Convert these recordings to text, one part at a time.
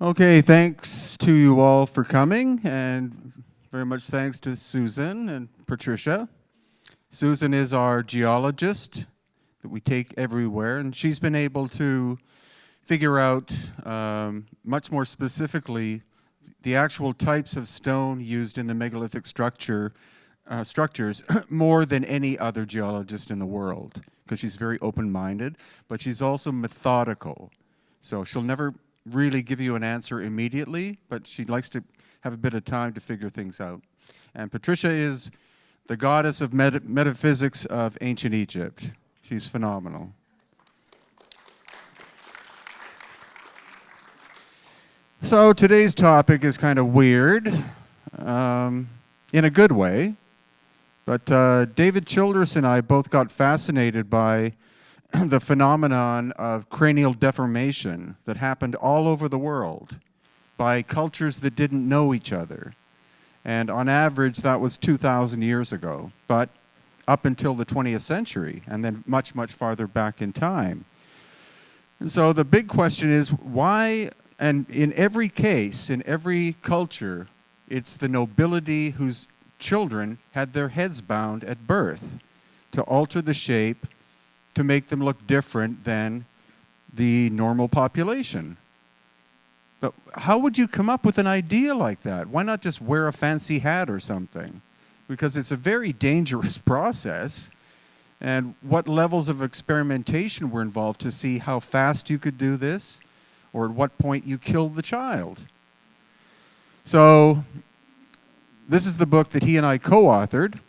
Okay, thanks to you all for coming, and very much thanks to Susan and Patricia. Susan is our geologist that we take everywhere, and she's been able to figure out much more specifically the actual types of stone used in the megalithic structures more than any other geologist in the world, because she's very open-minded, but she's also methodical. So she'll never really give you an answer immediately, but she likes to have a bit of time to figure things out. And Patricia is the goddess of metaphysics of ancient Egypt. She's phenomenal. So today's topic is kind of weird, in a good way, but David Childress and I both got fascinated by the phenomenon of cranial deformation that happened all over the world by cultures that didn't know each other. And on average, that was 2,000 years ago, but up until the 20th century, and then much, much farther back in time. And so the big question is why, and in every case, in every culture, it's the nobility whose children had their heads bound at birth to alter the shape to make them look different than the normal population. But how would you come up with an idea like that? Why not just wear a fancy hat or something? Because it's a very dangerous process. And what levels of experimentation were involved to see how fast you could do this, or at what point you killed the child? So this is the book that he and I co-authored.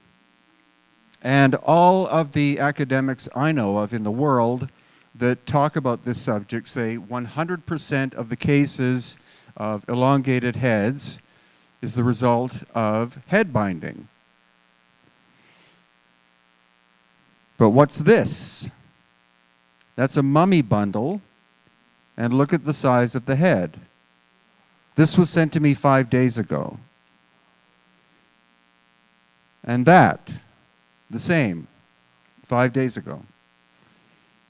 And all of the academics I know of in the world that talk about this subject say 100% of the cases of elongated heads is the result of head binding. But what's this? That's a mummy bundle, and look at the size of the head. This was sent to me 5 days ago. And that, the same, 5 days ago.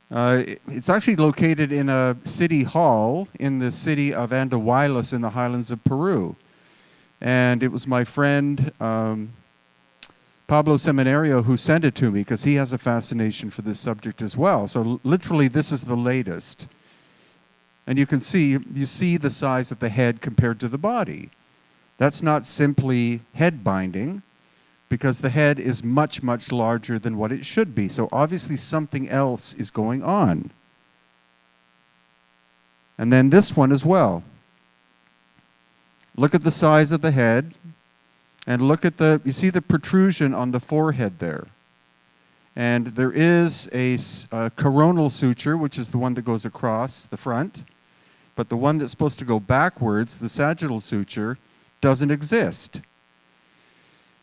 It's actually located in a city hall in the city of Andahuaylas in the highlands of Peru. And it was my friend Pablo Seminario who sent it to me because he has a fascination for this subject as well. So literally this is the latest. And you see the size of the head compared to the body. That's not simply head binding, because the head is much, much larger than what it should be. So obviously something else is going on. And then this one as well. Look at the size of the head, and look at you see the protrusion on the forehead there. And there is a coronal suture, which is the one that goes across the front, but the one that's supposed to go backwards, the sagittal suture, doesn't exist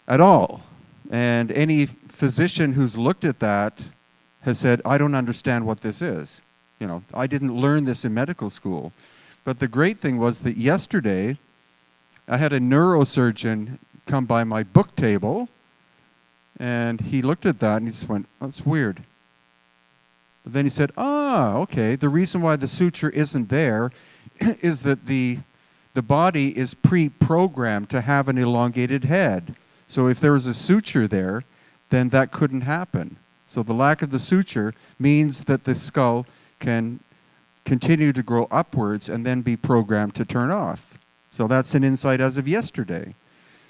at all. And any physician who's looked at that has said, I don't understand what this is. You know, I didn't learn this in medical school. But the great thing was that yesterday, I had a neurosurgeon come by my book table, and he looked at that and he just went, that's weird. But then he said, okay, the reason why the suture isn't there is that the body is pre-programmed to have an elongated head. So if there was a suture there, then that couldn't happen. So the lack of the suture means that the skull can continue to grow upwards and then be programmed to turn off. So that's an insight as of yesterday.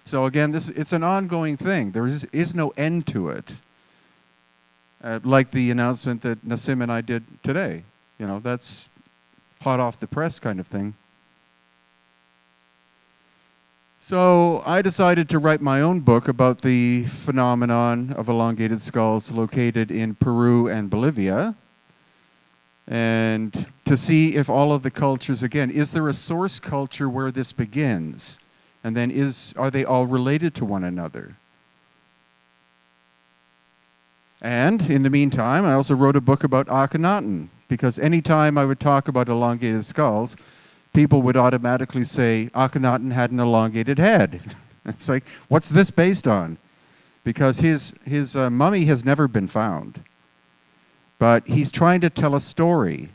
So again, it's an ongoing thing. There is no end to it. Like the announcement that Nassim and I did today. You know, that's hot off the press kind of thing. So I decided to write my own book about the phenomenon of elongated skulls located in Peru and Bolivia, and to see if all of the cultures, again, is there a source culture where this begins? And then are they all related to one another? And in the meantime, I also wrote a book about Akhenaten, because anytime I would talk about elongated skulls, people would automatically say Akhenaten had an elongated head. It's like, what's this based on? Because his mummy has never been found. But he's trying to tell a story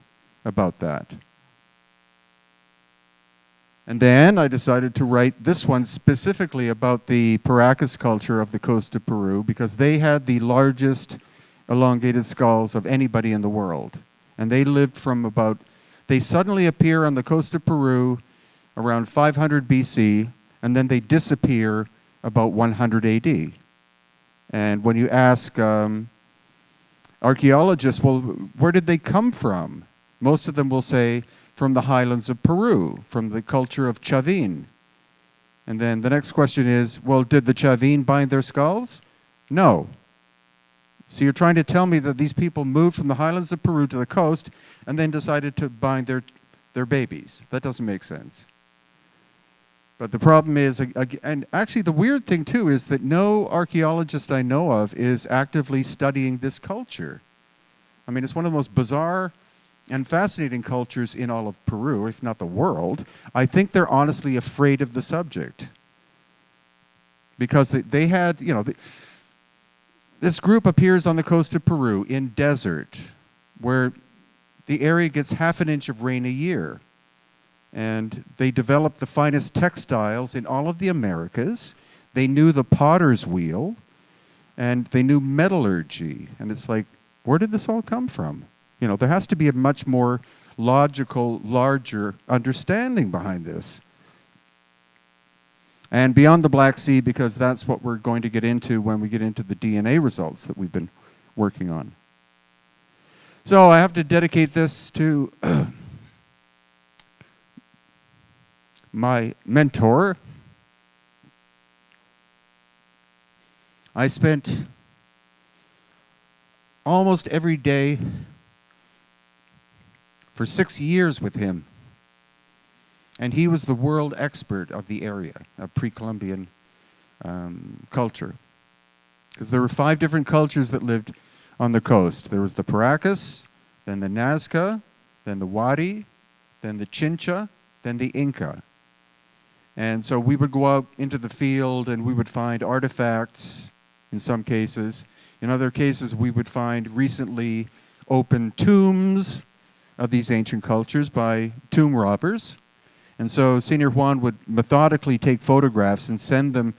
about that. And then I decided to write this one specifically about the Paracas culture of the coast of Peru, because they had the largest elongated skulls of anybody in the world. And they lived from about, they suddenly appear on the coast of Peru around 500 BC, and then they disappear about 100 AD. And when you ask archaeologists, well, where did they come from? Most of them will say, from the highlands of Peru, from the culture of Chavin. And then the next question is, well, did the Chavin bind their skulls? No. So you're trying to tell me that these people moved from the highlands of Peru to the coast and then decided to bind their babies. That doesn't make sense. But the problem is, and actually the weird thing too is that no archaeologist I know of is actively studying this culture. I mean, it's one of the most bizarre and fascinating cultures in all of Peru, if not the world. I think they're honestly afraid of the subject. Because they had, you know, this group appears on the coast of Peru in desert, where the area gets half an inch of rain a year. And they developed the finest textiles in all of the Americas. They knew the potter's wheel, and they knew metallurgy. And it's like, where did this all come from? You know, there has to be a much more logical, larger understanding behind this. And beyond the Black Sea, because that's what we're going to get into when we get into the DNA results that we've been working on. So I have to dedicate this to my mentor. I spent almost every day for 6 years with him. And he was the world expert of the area, of pre-Columbian culture. Because there were 5 different cultures that lived on the coast. There was the Paracas, then the Nasca, then the Wari, then the Chincha, then the Inca. And so we would go out into the field and we would find artifacts in some cases. In other cases, we would find recently opened tombs of these ancient cultures by tomb robbers. And so Senior Juan would methodically take photographs and send them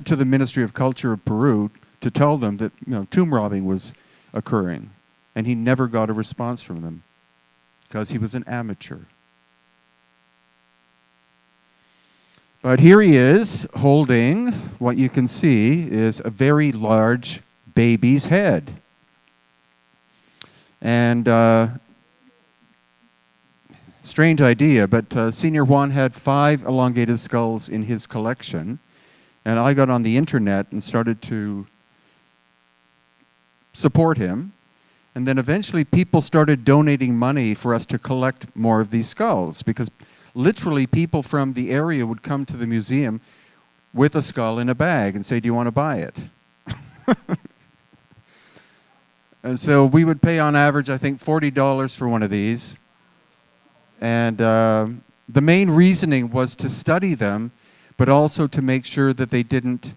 to the Ministry of Culture of Peru to tell them that, you know, tomb robbing was occurring. And he never got a response from them because he was an amateur. But here he is holding what you can see is a very large baby's head. And strange idea, but Senior Juan had 5 elongated skulls in his collection. And I got on the internet and started to support him. And then eventually people started donating money for us to collect more of these skulls, because literally people from the area would come to the museum with a skull in a bag and say, "Do you want to buy it?" And so we would pay on average, I think, $40 for one of these. And the main reasoning was to study them, but also to make sure that they didn't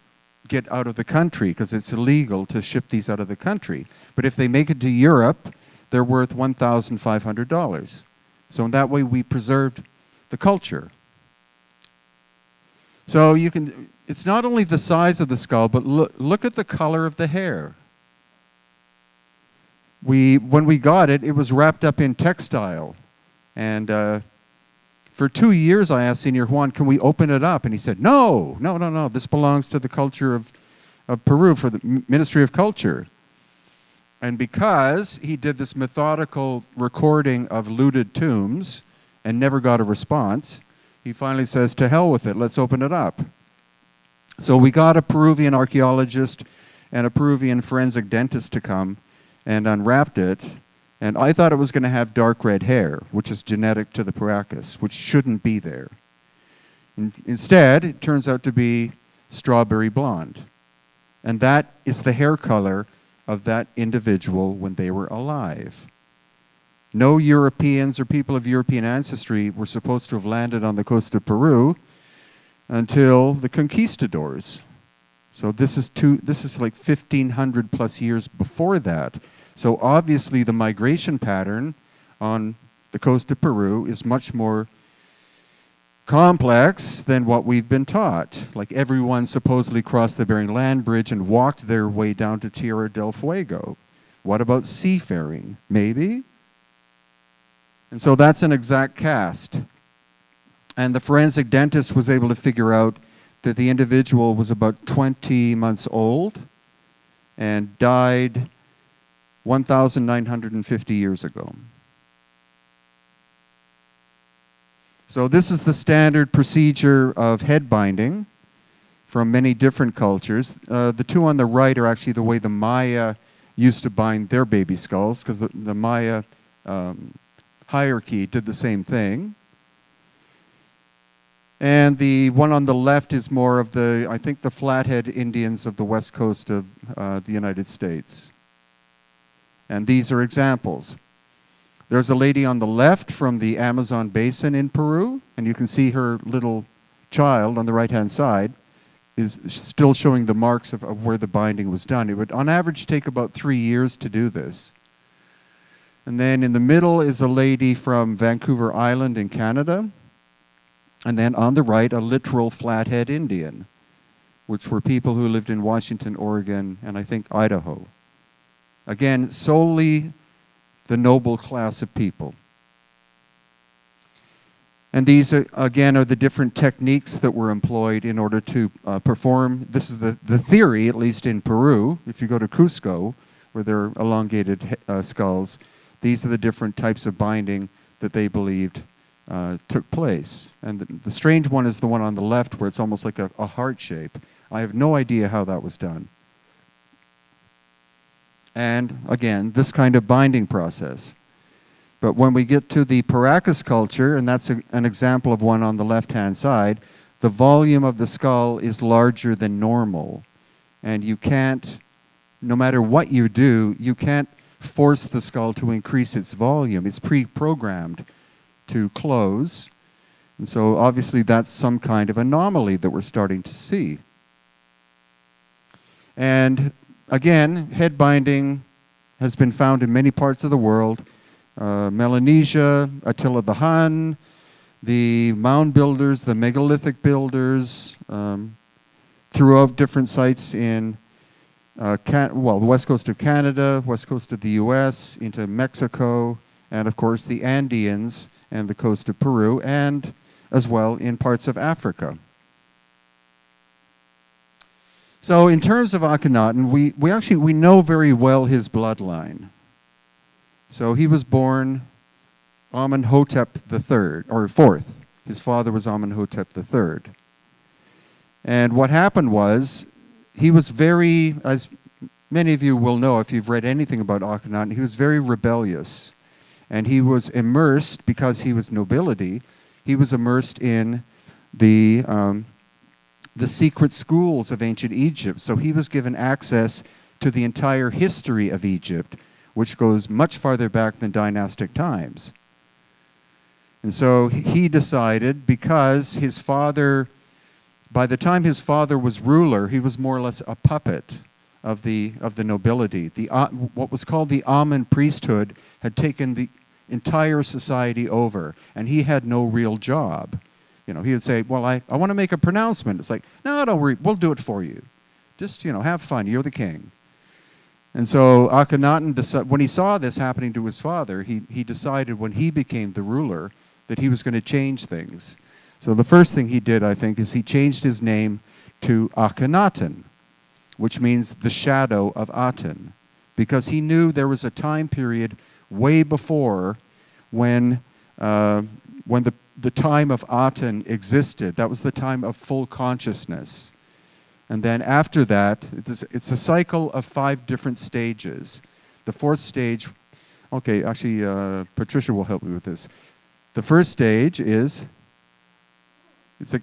get out of the country, because it's illegal to ship these out of the country. But if they make it to Europe, they're worth $1,500. So in that way, we preserved the culture. So you can, it's not only the size of the skull, but look at the color of the hair. When we got it, it was wrapped up in textile. And for 2 years, I asked Senior Juan, can we open it up? And he said, no, this belongs to the culture of Peru, for the Ministry of Culture. And because he did this methodical recording of looted tombs and never got a response, he finally says, to hell with it, let's open it up. So we got a Peruvian archaeologist and a Peruvian forensic dentist to come and unwrapped it. And I thought it was going to have dark red hair, which is genetic to the Paracas, which shouldn't be there. Instead, it turns out to be strawberry blonde. And that is the hair color of that individual when they were alive. No Europeans or people of European ancestry were supposed to have landed on the coast of Peru until the conquistadors. So this is like 1,500 plus years before that. So obviously the migration pattern on the coast of Peru is much more complex than what we've been taught. Like everyone supposedly crossed the Bering Land Bridge and walked their way down to Tierra del Fuego. What about seafaring? Maybe? And so that's an exact cast. And the forensic dentist was able to figure out that the individual was about 20 months old and died 1,950 years ago. So this is the standard procedure of head binding from many different cultures. The two on the right are actually the way the Maya used to bind their baby skulls, because the Maya hierarchy did the same thing. And the one on the left is more of the, I think, the Flathead Indians of the west coast of the United States. And these are examples. There's a lady on the left from the Amazon basin in Peru, and you can see her little child on the right-hand side is still showing the marks of where the binding was done. It would, on average, take about 3 years to do this. And then in the middle is a lady from Vancouver Island in Canada. And then on the right, a literal Flathead Indian, which were people who lived in Washington, Oregon, and I think Idaho. Again, solely the noble class of people. And these, again, are the different techniques that were employed in order to perform. This is the theory, at least in Peru. If you go to Cusco, where there are elongated skulls, these are the different types of binding that they believed took place. And the strange one is the one on the left, where it's almost like a heart shape. I have no idea how that was done. And again, this kind of binding process. But when we get to the Paracas culture, and that's an example of one on the left-hand side, the volume of the skull is larger than normal. And you can't, no matter what you do, you can't force the skull to increase its volume. It's pre-programmed to close. And so obviously that's some kind of anomaly that we're starting to see. And again, head binding has been found in many parts of the world. Melanesia, Attila the Hun, the mound builders, the megalithic builders, throughout different sites in the west coast of Canada, west coast of the US, into Mexico, and of course the Andeans and the coast of Peru, and as well in parts of Africa. So in terms of Akhenaten, we know very well his bloodline. So he was born Amenhotep III, or fourth. His father was Amenhotep III. And what happened was, he was very, as many of you will know if you've read anything about Akhenaten, he was very rebellious. And he was immersed, because he was nobility, he was immersed in the secret schools of ancient Egypt. So he was given access to the entire history of Egypt, which goes much farther back than dynastic times. And so he decided, because his father, by the time his father was ruler, he was more or less a puppet of the nobility. What was called the Amen priesthood had taken the entire society over, and he had no real job. You know, he would say, well, I want to make a pronouncement. It's like, no, don't worry, we'll do it for you. Just, have fun, you're the king. And so Akhenaten, when he saw this happening to his father, he decided when he became the ruler that he was going to change things. So the first thing he did, I think, is he changed his name to Akhenaten, which means the shadow of Aten, because he knew there was a time period way before when the time of Aten existed. That was the time of full consciousness. And then after that, it's a cycle of 5 different stages. The 4th stage, okay, actually, Patricia will help me with this. The first stage is, the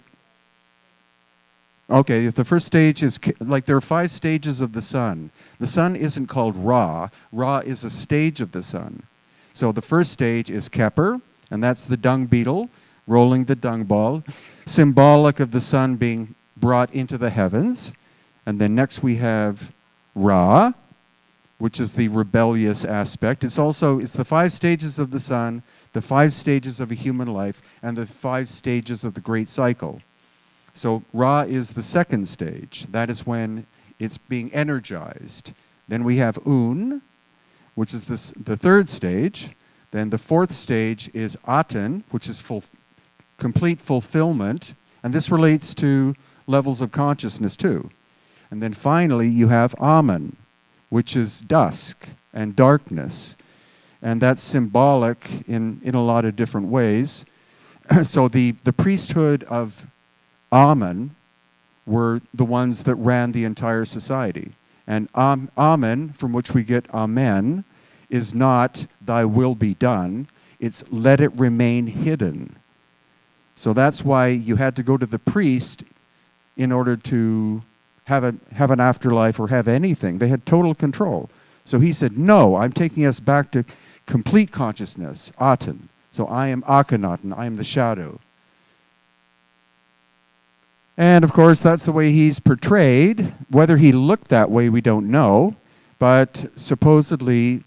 first stage is, like there are 5 stages of the sun. The sun isn't called Ra. Ra is a stage of the sun. So the first stage is Kepler, and that's the dung beetle rolling the dung ball, symbolic of the sun being brought into the heavens. And then next we have Ra, which is the rebellious aspect. It's the 5 stages of the sun, the 5 stages of a human life, and the 5 stages of the great cycle. So Ra is the 2nd stage. That is when it's being energized. Then we have Un, which is the 3rd stage. Then the 4th stage is Aten, which is complete fulfillment. And this relates to levels of consciousness too. And then finally you have Amen, which is dusk and darkness. And that's symbolic in a lot of different ways. So the priesthood of Amen were the ones that ran the entire society. And Amen, from which we get Amen, is not thy will be done. It's let it remain hidden. So that's why you had to go to the priest in order to have an afterlife or have anything. They had total control. So he said, no, I'm taking us back to complete consciousness, Aten. So I am Akhenaten, I am the shadow. And of course, that's the way he's portrayed. Whether he looked that way, we don't know. But supposedly,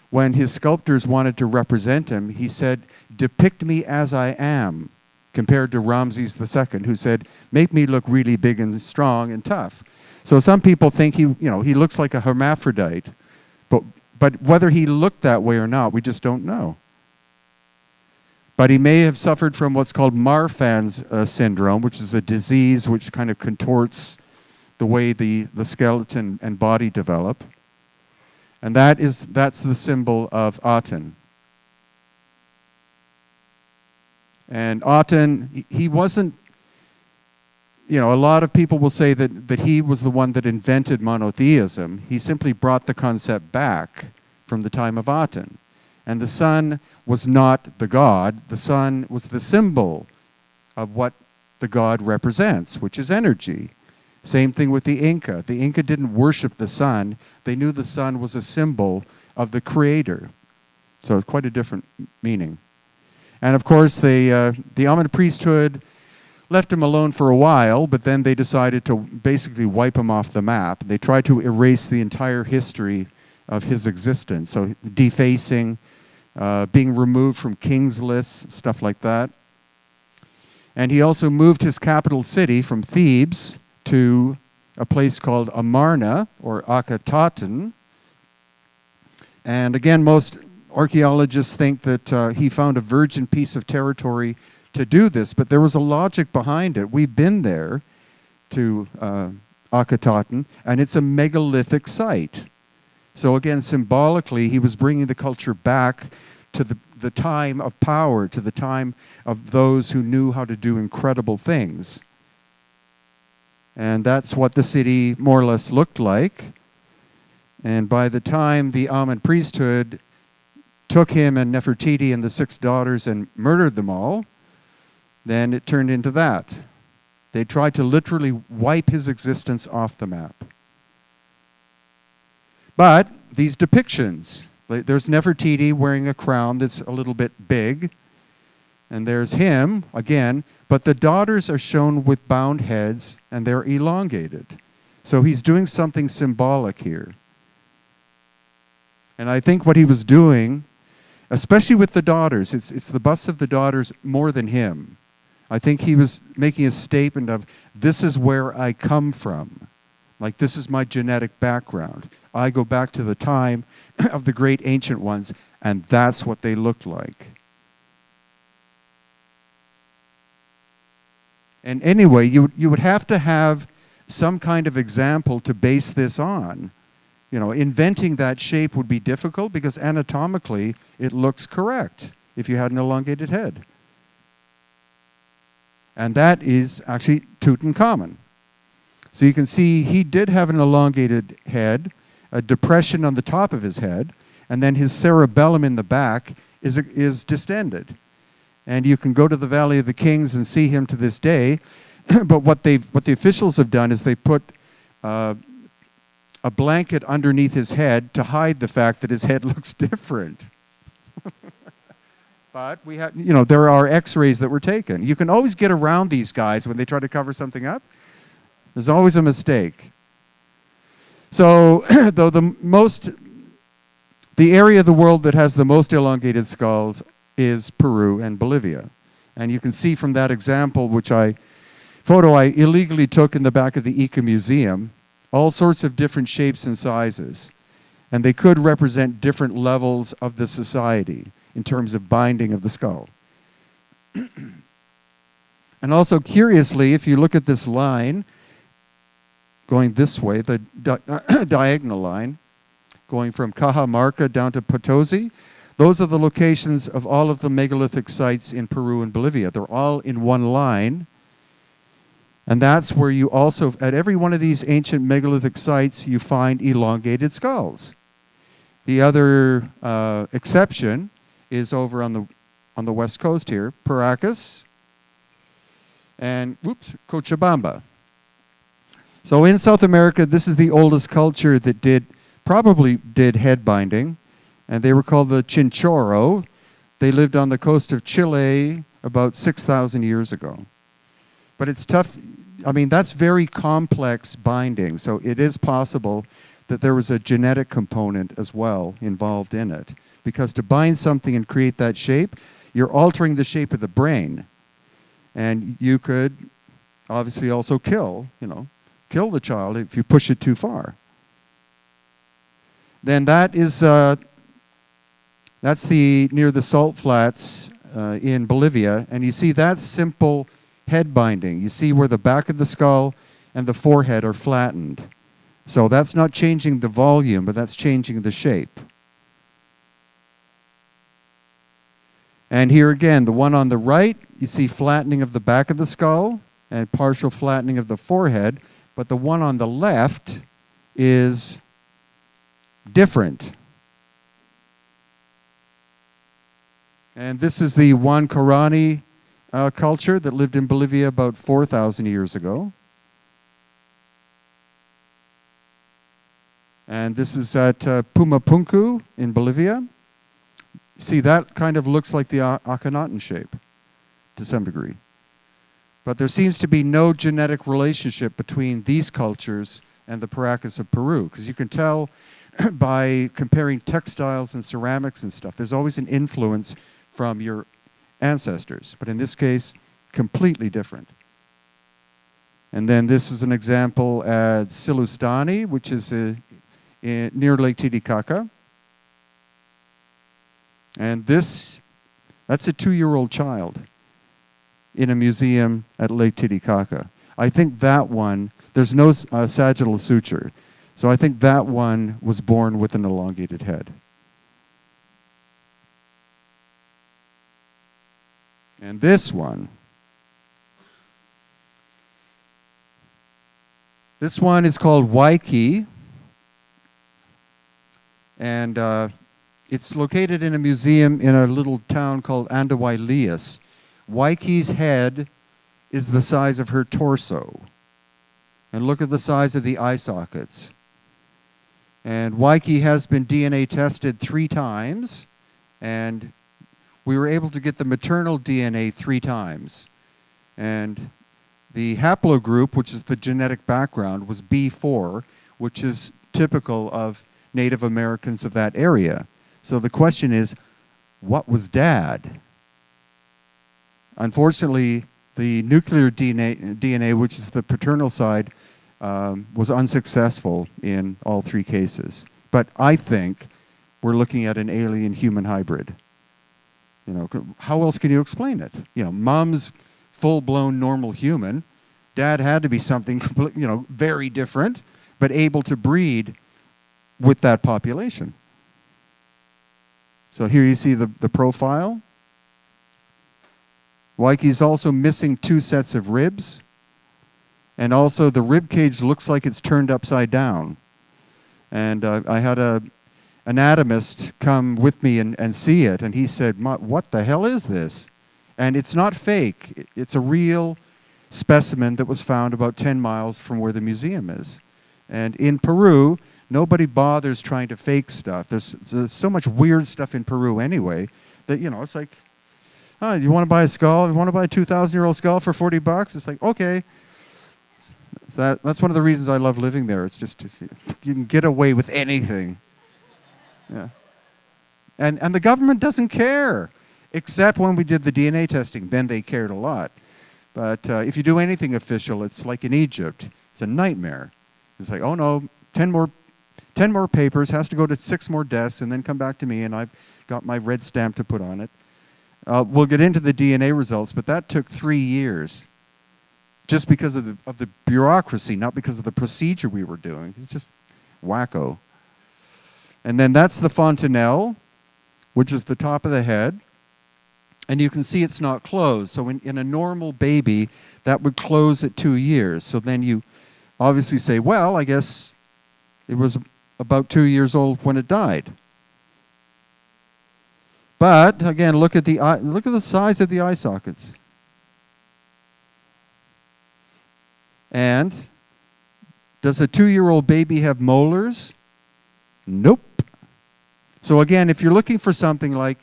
when his sculptors wanted to represent him, he said, depict me as I am, compared to Ramses II, who said, make me look really big and strong and tough. So some people think he looks like a hermaphrodite. But whether he looked that way or not, we just don't know. But he may have suffered from what's called Marfan's syndrome, which is a disease which kind of contorts the way the skeleton and body develop. And that's the symbol of Aten. And Aten, he wasn't, a lot of people will say that he was the one that invented monotheism. He simply brought the concept back from the time of Aten. And the sun was not the god. The sun was the symbol of what the god represents, which is energy. Same thing with the Inca. The Inca didn't worship the sun. They knew the sun was a symbol of the creator. So it's quite a different meaning. And of course, the Amen priesthood left him alone for a while, but then they decided to basically wipe him off the map. They tried to erase the entire history of his existence. So defacing, being removed from king's lists, stuff like that. And he also moved his capital city from Thebes to a place called Amarna, or Akhenaten. And again, most archaeologists think that he found a virgin piece of territory to do this, but there was a logic behind it. We've been there to Akhenaten, and it's a megalithic site. So again, symbolically, he was bringing the culture back to the time of power, to the time of those who knew how to do incredible things. And that's what the city more or less looked like. And by the time the Amen priesthood took him and Nefertiti and the 6 daughters and murdered them all, then it turned into that. They tried to literally wipe his existence off the map. But these depictions, there's Nefertiti wearing a crown that's a little bit big, and there's him, again, but the daughters are shown with bound heads, and they're elongated. So he's doing something symbolic here. And I think what he was doing, especially with the daughters, it's the busts of the daughters more than him. I think he was making a statement of, this is where I come from. Like, this is my genetic background. I go back to the time of the great ancient ones, and that's what they looked like. And anyway, you would have to have some kind of example to base this on. Inventing that shape would be difficult because anatomically it looks correct if you had an elongated head. And that is actually Tutankhamun. So you can see he did have an elongated head, a depression on the top of his head, and then his cerebellum in the back is distended. And you can go to the Valley of the Kings and see him to this day. But what the officials have done is they put a blanket underneath his head to hide the fact that his head looks different. But we have, there are X-rays that were taken. You can always get around these guys when they try to cover something up. There's always a mistake. So, though the most The area of the world that has the most elongated skulls is Peru and Bolivia. And you can see from that example, photo I illegally took in the back of the Ica Museum, all sorts of different shapes and sizes. And they could represent different levels of the society in terms of binding of the skull. And also, curiously, if you look at this line going this way, the diagonal line, going from Cajamarca down to Potosi, those are the locations of all of the megalithic sites in Peru and Bolivia. They're all in one line. And that's where you also, at every one of these ancient megalithic sites, you find elongated skulls. The other exception is over on the west coast here, Paracas and Cochabamba. So in South America, this is the oldest culture that probably did head binding, and they were called the Chinchorro. They lived on the coast of Chile about 6,000 years ago. But it's tough. I mean, that's very complex binding, so it is possible that there was a genetic component as well involved in it. Because to bind something and create that shape, you're altering the shape of the brain. And you could obviously also kill the child if you push it too far. Then that is, that's near the salt flats in Bolivia, and you see that simple head binding. You see where the back of the skull and the forehead are flattened. So that's not changing the volume, but that's changing the shape. And here again, the one on the right, you see flattening of the back of the skull and partial flattening of the forehead, but the one on the left is different. And this is the Huancarani culture that lived in Bolivia about 4,000 years ago. And this is at Pumapunku in Bolivia. See, that kind of looks like the Akhenaten shape to some degree. But there seems to be no genetic relationship between these cultures and the Paracas of Peru, because you can tell by comparing textiles and ceramics and stuff. There's always an influence from your ancestors, but in this case, completely different. And then this is an example at Silustani, which is near Lake Titicaca. And that's a 2-year-old child in a museum at Lake Titicaca. I think that one, there's no sagittal suture, so I think that one was born with an elongated head. And this one is called Waiki, and it's located in a museum in a little town called Andahuaylias. Waiki's head is the size of her torso. And look at the size of the eye sockets. And Waiki has been DNA tested 3 times, and we were able to get the maternal DNA 3 times. And the haplogroup, which is the genetic background, was B4, which is typical of Native Americans of that area. So the question is, what was Dad? Unfortunately, the nuclear DNA, which is the paternal side, was unsuccessful in all 3 cases. But I think we're looking at an alien-human hybrid. How else can you explain it? Mom's full-blown normal human. Dad had to be something, very different, but able to breed with that population. So here you see the profile. Waiki's also missing 2 sets of ribs. And also the rib cage looks like it's turned upside down. And I had an anatomist come with me and see it, and he said, what the hell is this? And it's not fake. It's a real specimen that was found about 10 miles from where the museum is. And in Peru, nobody bothers trying to fake stuff. There's so much weird stuff in Peru anyway that, it's like, oh, you want to buy a skull? You want to buy a 2,000-year-old skull for $40? It's like, okay. So that's one of the reasons I love living there. It's just, you can get away with anything. Yeah. And the government doesn't care, except when we did the DNA testing. Then they cared a lot. But if you do anything official, it's like in Egypt. It's a nightmare. It's like, oh no, 10 more papers, has to go to 6 more desks, and then come back to me, and I've got my red stamp to put on it. We'll get into the DNA results, but that took 3 years, just because of the bureaucracy, not because of the procedure we were doing. It's just wacko. And then that's the fontanelle, which is the top of the head. And you can see it's not closed. So in a normal baby, that would close at 2 years. So then you obviously say, well, I guess it was about 2 years old when it died. But again, look at the size of the eye sockets. And does a 2-year-old baby have molars? Nope. So again, if you're looking for something like,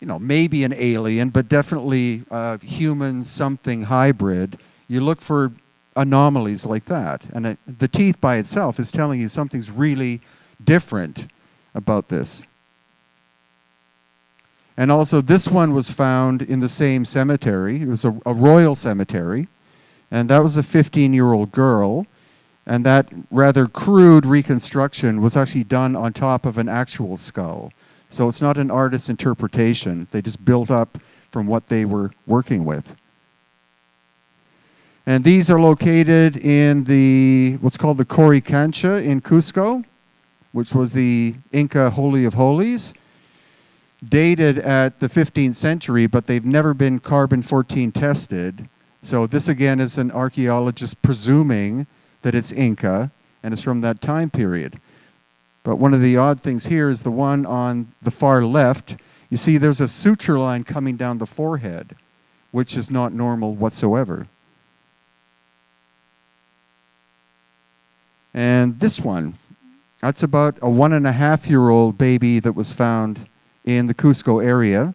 maybe an alien, but definitely a human something hybrid, you look for anomalies like that. And the teeth by itself is telling you something's really different about this. And also this one was found in the same cemetery. It was a royal cemetery. And that was a 15-year-old girl. And that rather crude reconstruction was actually done on top of an actual skull. So it's not an artist's interpretation. They just built up from what they were working with. And these are located in what's called the Coricancha in Cusco, which was the Inca Holy of Holies, dated at the 15th century, but they've never been carbon-14 tested. So this again is an archaeologist presuming that it's Inca and it's from that time period. But one of the odd things here is the one on the far left. You see there's a suture line coming down the forehead, which is not normal whatsoever. And this one, that's about a 1.5-year-old baby that was found in the Cusco area,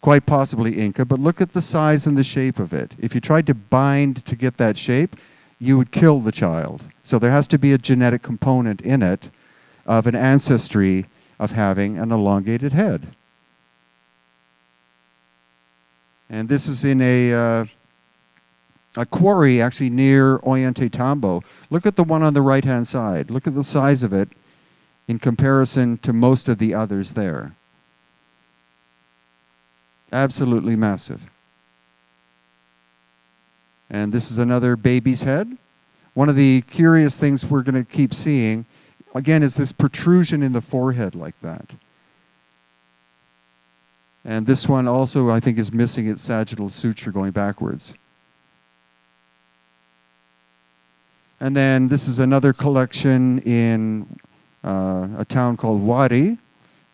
quite possibly Inca, but look at the size and the shape of it. If you tried to bind to get that shape, you would kill the child. So there has to be a genetic component in it of an ancestry of having an elongated head. And this is in a quarry actually near Ollantaytambo. Look at the one on the right-hand side. Look at the size of it in comparison to most of the others there. Absolutely massive. And this is another baby's head. One of the curious things we're going to keep seeing, again, is this protrusion in the forehead like that. And this one also, I think, is missing its sagittal suture going backwards. And then this is another collection in a town called Wari.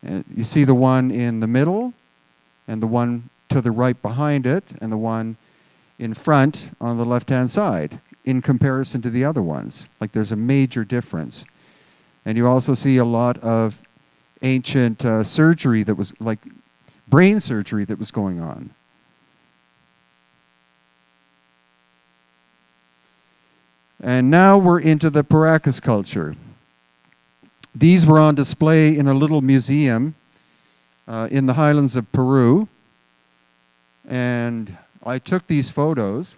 You see the one in the middle, and the one to the right behind it, and the one in front on the left-hand side in comparison to the other ones. Like there's a major difference. And you also see a lot of ancient surgery that was like brain surgery that was going on. And now we're into the Paracas culture. These were on display in a little museum in the highlands of Peru. And I took these photos.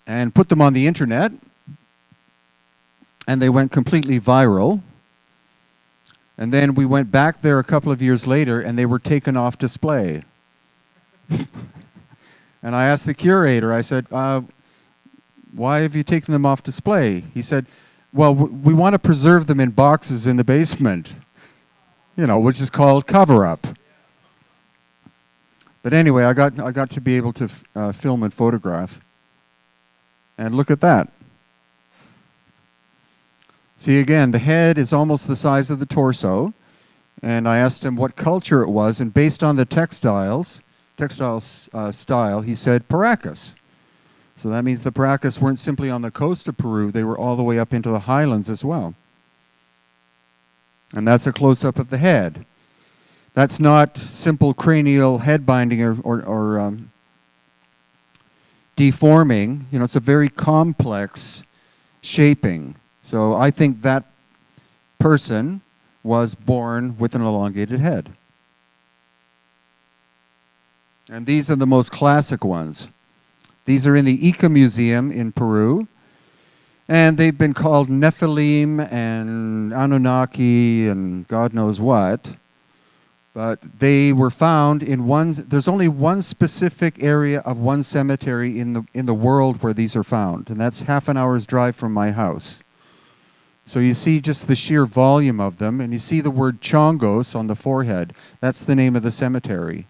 And put them on the internet. And they went completely viral. And then we went back there a couple of years later and they were taken off display. And I asked the curator, I said, why have you taken them off display? He said, well, we want to preserve them in boxes in the basement, which is called cover-up. But anyway, I got to be able to film and photograph. And look at that. See, again, the head is almost the size of the torso. And I asked him what culture it was, and based on the textile style, he said Paracas. So that means the Paracas weren't simply on the coast of Peru, they were all the way up into the highlands as well. And that's a close-up of the head. That's not simple cranial head binding or deforming. It's a very complex shaping. So I think that person was born with an elongated head. And these are the most classic ones. These are in the Ica Museum in Peru. And they've been called Nephilim and Anunnaki and God knows what. But they were found in there's only one specific area of one cemetery in the world where these are found. And that's half an hour's drive from my house. So you see just the sheer volume of them. And you see the word Chongos on the forehead. That's the name of the cemetery.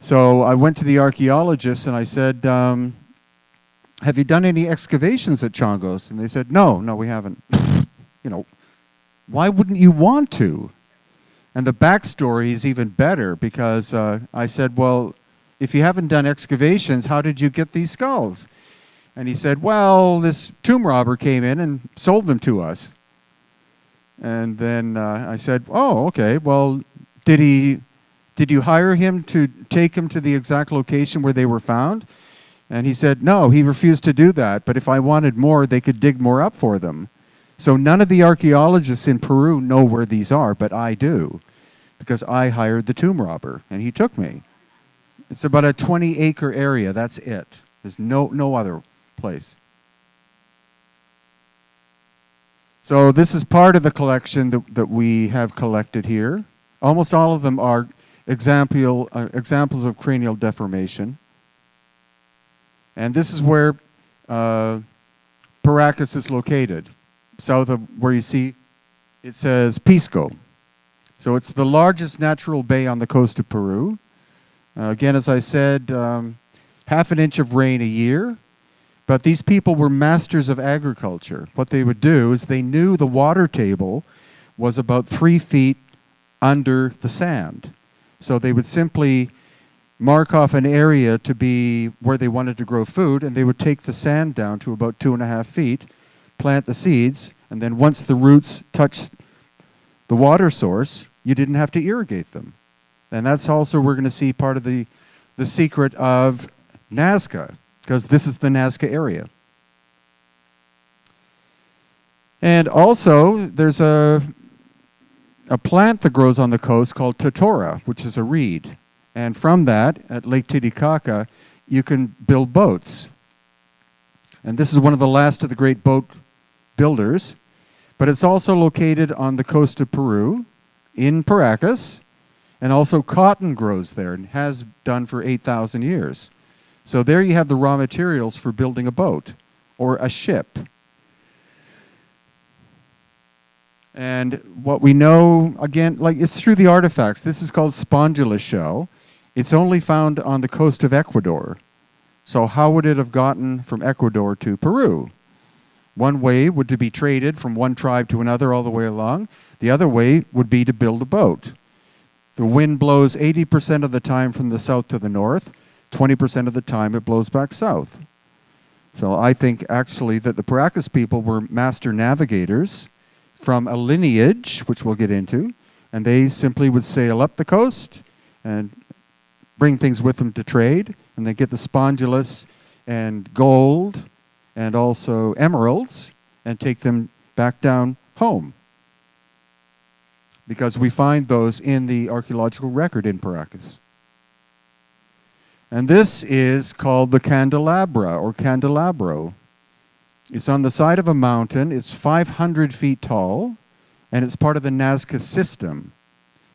So I went to the archaeologists and I said, have you done any excavations at Chongos? And they said, no, we haven't. Why wouldn't you want to? And the backstory is even better because I said, well, if you haven't done excavations, how did you get these skulls? And he said, well, this tomb robber came in and sold them to us. And then I said, oh, okay, well, did you hire him to take him to the exact location where they were found? And he said, no, he refused to do that. But if I wanted more, they could dig more up for them. So none of the archaeologists in Peru know where these are, but I do. Because I hired the tomb robber, and he took me. It's about a 20-acre area. That's it. There's no other place. So this is part of the collection that we have collected here. Almost all of them are examples of cranial deformation. And this is where Paracas is located, south of where you see it says Pisco. So it's the largest natural bay on the coast of Peru. Again, as I said, half an inch of rain a year. But these people were masters of agriculture. What they would do is they knew the water table was about 3 feet under the sand. So they would simply mark off an area to be where they wanted to grow food, and they would take the sand down to about 2.5 feet, plant the seeds, and then once the roots touched the water source, you didn't have to irrigate them. And that's also, we're going to see part of the secret of Nasca, because this is the Nasca area. And also, there's a plant that grows on the coast called totora, which is a reed. And from that, at Lake Titicaca, you can build boats. And this is one of the last of the great boat builders. But it's also located on the coast of Peru, in Paracas. And also cotton grows there and has done for 8,000 years. So there you have the raw materials for building a boat or a ship. And what we know, again, it's through the artifacts. This is called spondulus shell. It's only found on the coast of Ecuador. So how would it have gotten from Ecuador to Peru? One way would to be traded from one tribe to another all the way along. The other way would be to build a boat. The wind blows 80% of the time from the south to the north. 20% of the time it blows back south. So I think actually that the Paracas people were master navigators from a lineage, which we'll get into, and they simply would sail up the coast and bring things with them to trade, and they get the spondulus and gold and also emeralds and take them back down home. Because we find those in the archaeological record in Paracas. And this is called the candelabra or candelabro. It's on the side of a mountain. It's 500 feet tall, and it's part of the Nasca system.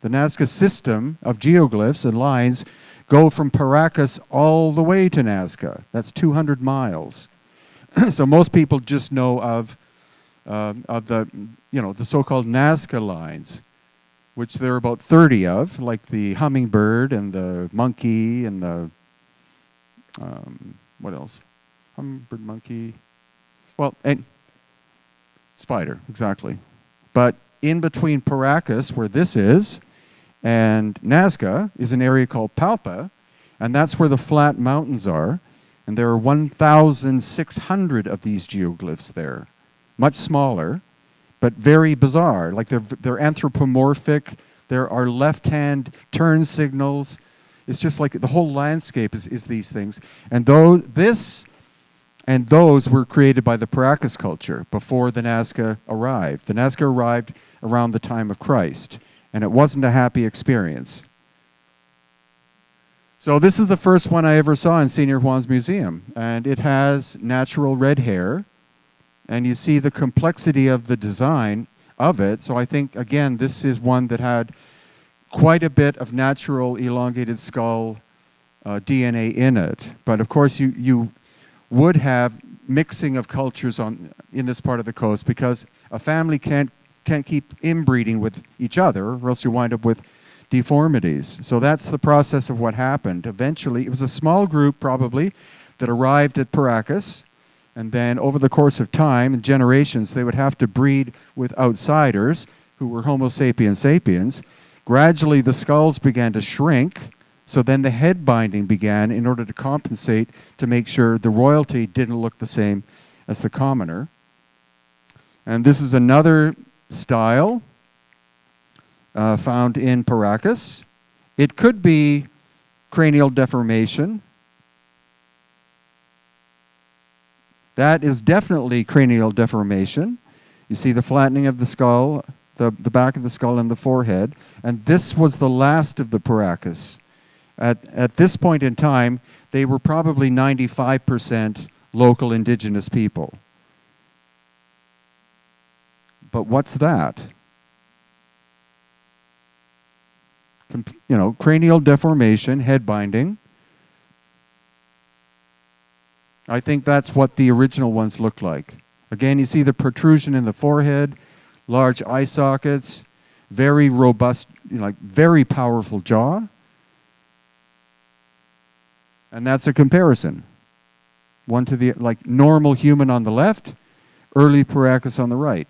The Nasca system of geoglyphs and lines go from Paracas all the way to Nasca. That's 200 miles. So most people just know of the so-called Nasca lines, which there are about 30 of, like the hummingbird and the monkey and the what else? Hummingbird, monkey. Well, and spider, exactly. But in between Paracas, where this is, and Nasca is an area called Palpa, and that's where the flat mountains are. And there are 1,600 of these geoglyphs there. Much smaller, but very bizarre. Like they're anthropomorphic. There are left-hand turn signals. It's just like the whole landscape is these things. And though this And those were created by the Paracas culture before the Nasca arrived. The Nasca arrived around the time of Christ, and it wasn't a happy experience. So this is the first one I ever saw in Senior Juan's museum, and it has natural red hair, and you see the complexity of the design of it. So I think, again, this is one that had quite a bit of natural elongated skull DNA in it. But of course, you would have mixing of cultures in this part of the coast, because a family can't keep inbreeding with each other, or else you wind up with deformities. So that's the process of what happened. Eventually, it was a small group probably that arrived at Paracas, and then over the course of time and generations, they would have to breed with outsiders who were Homo sapiens sapiens. Gradually, the skulls began to shrink, so then the head binding began in order to compensate to make sure the royalty didn't look the same as the commoner. And this is another style found in Paracas. It could be cranial deformation. That is definitely cranial deformation. You see the flattening of the skull, the back of the skull and the forehead. And this was the last of the Paracas. At this point in time, they were probably 95% local indigenous people. But what's that? Cranial deformation, head binding. I think that's what the original ones looked like. Again, you see the protrusion in the forehead, large eye sockets, very robust, very powerful jaw. And that's a comparison. One to the, normal human on the left, early Paracas on the right.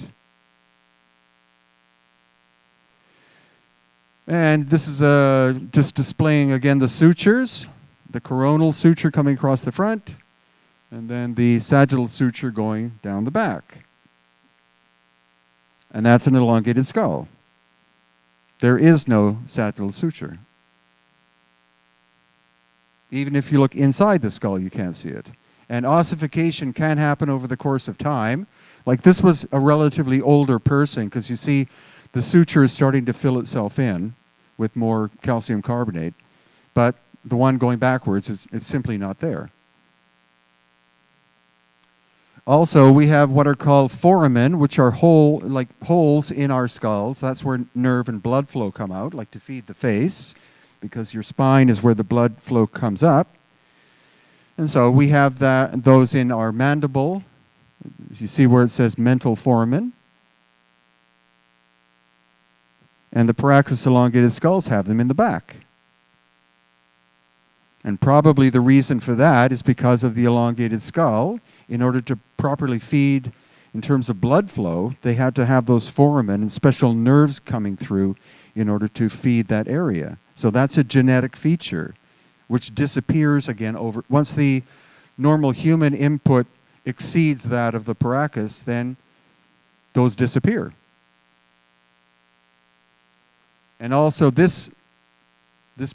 And this is just displaying, again, the sutures, the coronal suture coming across the front, and then the sagittal suture going down the back. And that's an elongated skull. There is no sagittal suture. Even if you look inside the skull, you can't see it. And ossification can happen over the course of time. Like this was a relatively older person, because you see the suture is starting to fill itself in with more calcium carbonate. But the one going backwards, it's simply not there. Also, we have what are called foramen, which are holes in our skulls. That's where nerve and blood flow come out, like to feed the face, because your spine is where the blood flow comes up. And so we have those in our mandible. You see where it says mental foramen. And the Paracas elongated skulls have them in the back. And probably the reason for that is because of the elongated skull. In order to properly feed in terms of blood flow, they had to have those foramen and special nerves coming through in order to feed that area. So that's a genetic feature, which disappears again once the normal human input exceeds that of the Paracas, then those disappear. And also this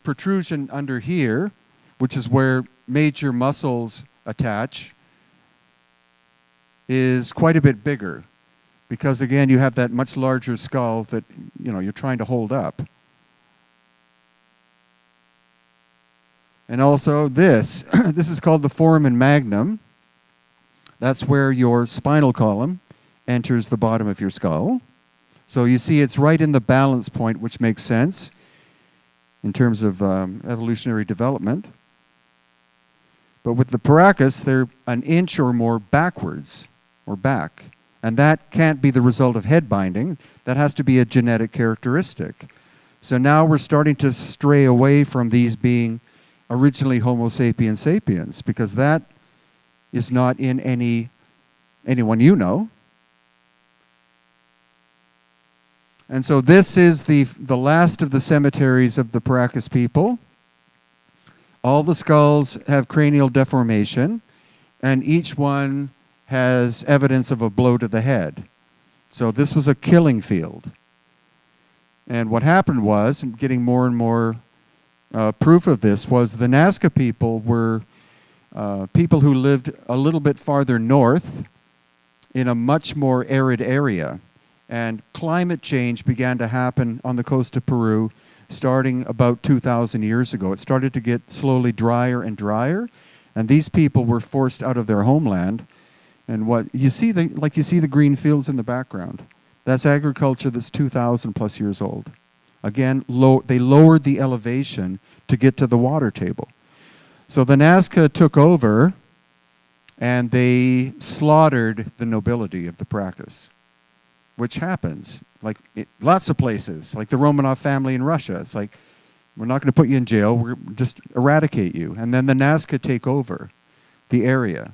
protrusion under here, which is where major muscles attach, is quite a bit bigger, because again you have that much larger skull that you're trying to hold up. And also this is called the foramen magnum. That's where your spinal column enters the bottom of your skull. So you see it's right in the balance point, which makes sense in terms of evolutionary development. But with the Paracas, they're an inch or more backwards or back. And that can't be the result of head binding. That has to be a genetic characteristic. So now we're starting to stray away from these being originally Homo sapiens sapiens, because that is not in anyone you know. And so this is the last of the cemeteries of the Paracas people. All the skulls have cranial deformation, and each one has evidence of a blow to the head. So this was a killing field. And what happened was, getting more and more proof of this, was the Nasca people were people who lived a little bit farther north in a much more arid area. And climate change began to happen on the coast of Peru starting about 2,000 years ago. It started to get slowly drier and drier, and these people were forced out of their homeland. And what you see, you see the green fields in the background. That's agriculture that's 2,000 plus years old. Again, they lowered the elevation to get to the water table. So the Nasca took over, and they slaughtered the nobility of the Paracas, which happens, lots of places, like the Romanov family in Russia. It's like, we're not going to put you in jail, we're just eradicate you. And then the Nasca take over the area.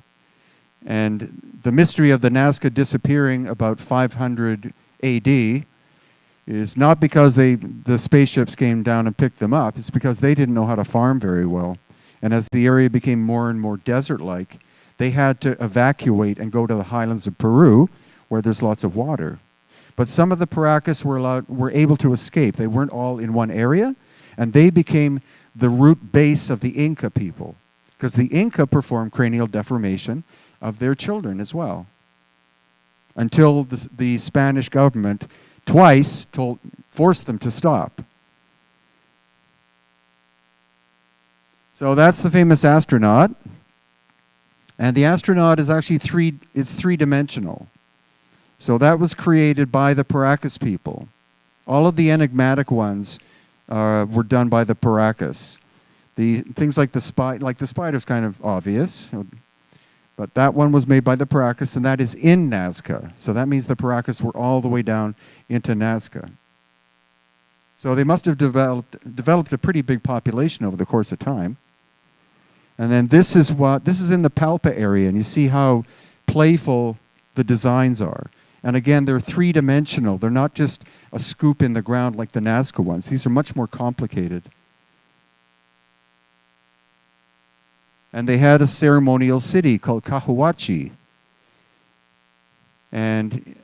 And the mystery of the Nasca disappearing about 500 AD is not because the spaceships came down and picked them up, it's because they didn't know how to farm very well. And as the area became more and more desert-like, they had to evacuate and go to the highlands of Peru, where there's lots of water. But some of the Paracas were able to escape. They weren't all in one area, and they became the root base of the Inca people, because the Inca performed cranial deformation of their children as well, until the Spanish government twice forced them to stop. So that's the famous astronaut. And the astronaut is actually three-dimensional. So that was created by the Paracas people. All of the enigmatic ones were done by the Paracas. The things like the spider's kind of obvious, but that one was made by the Paracas, and that is in Nasca. So that means the Paracas were all the way down into Nasca. So they must have developed a pretty big population over the course of time. And then this is in the Palpa area, and you see how playful the designs are. And again, they're three-dimensional. They're not just a scoop in the ground like the Nasca ones. These are much more complicated. And they had a ceremonial city called Cahuachi. And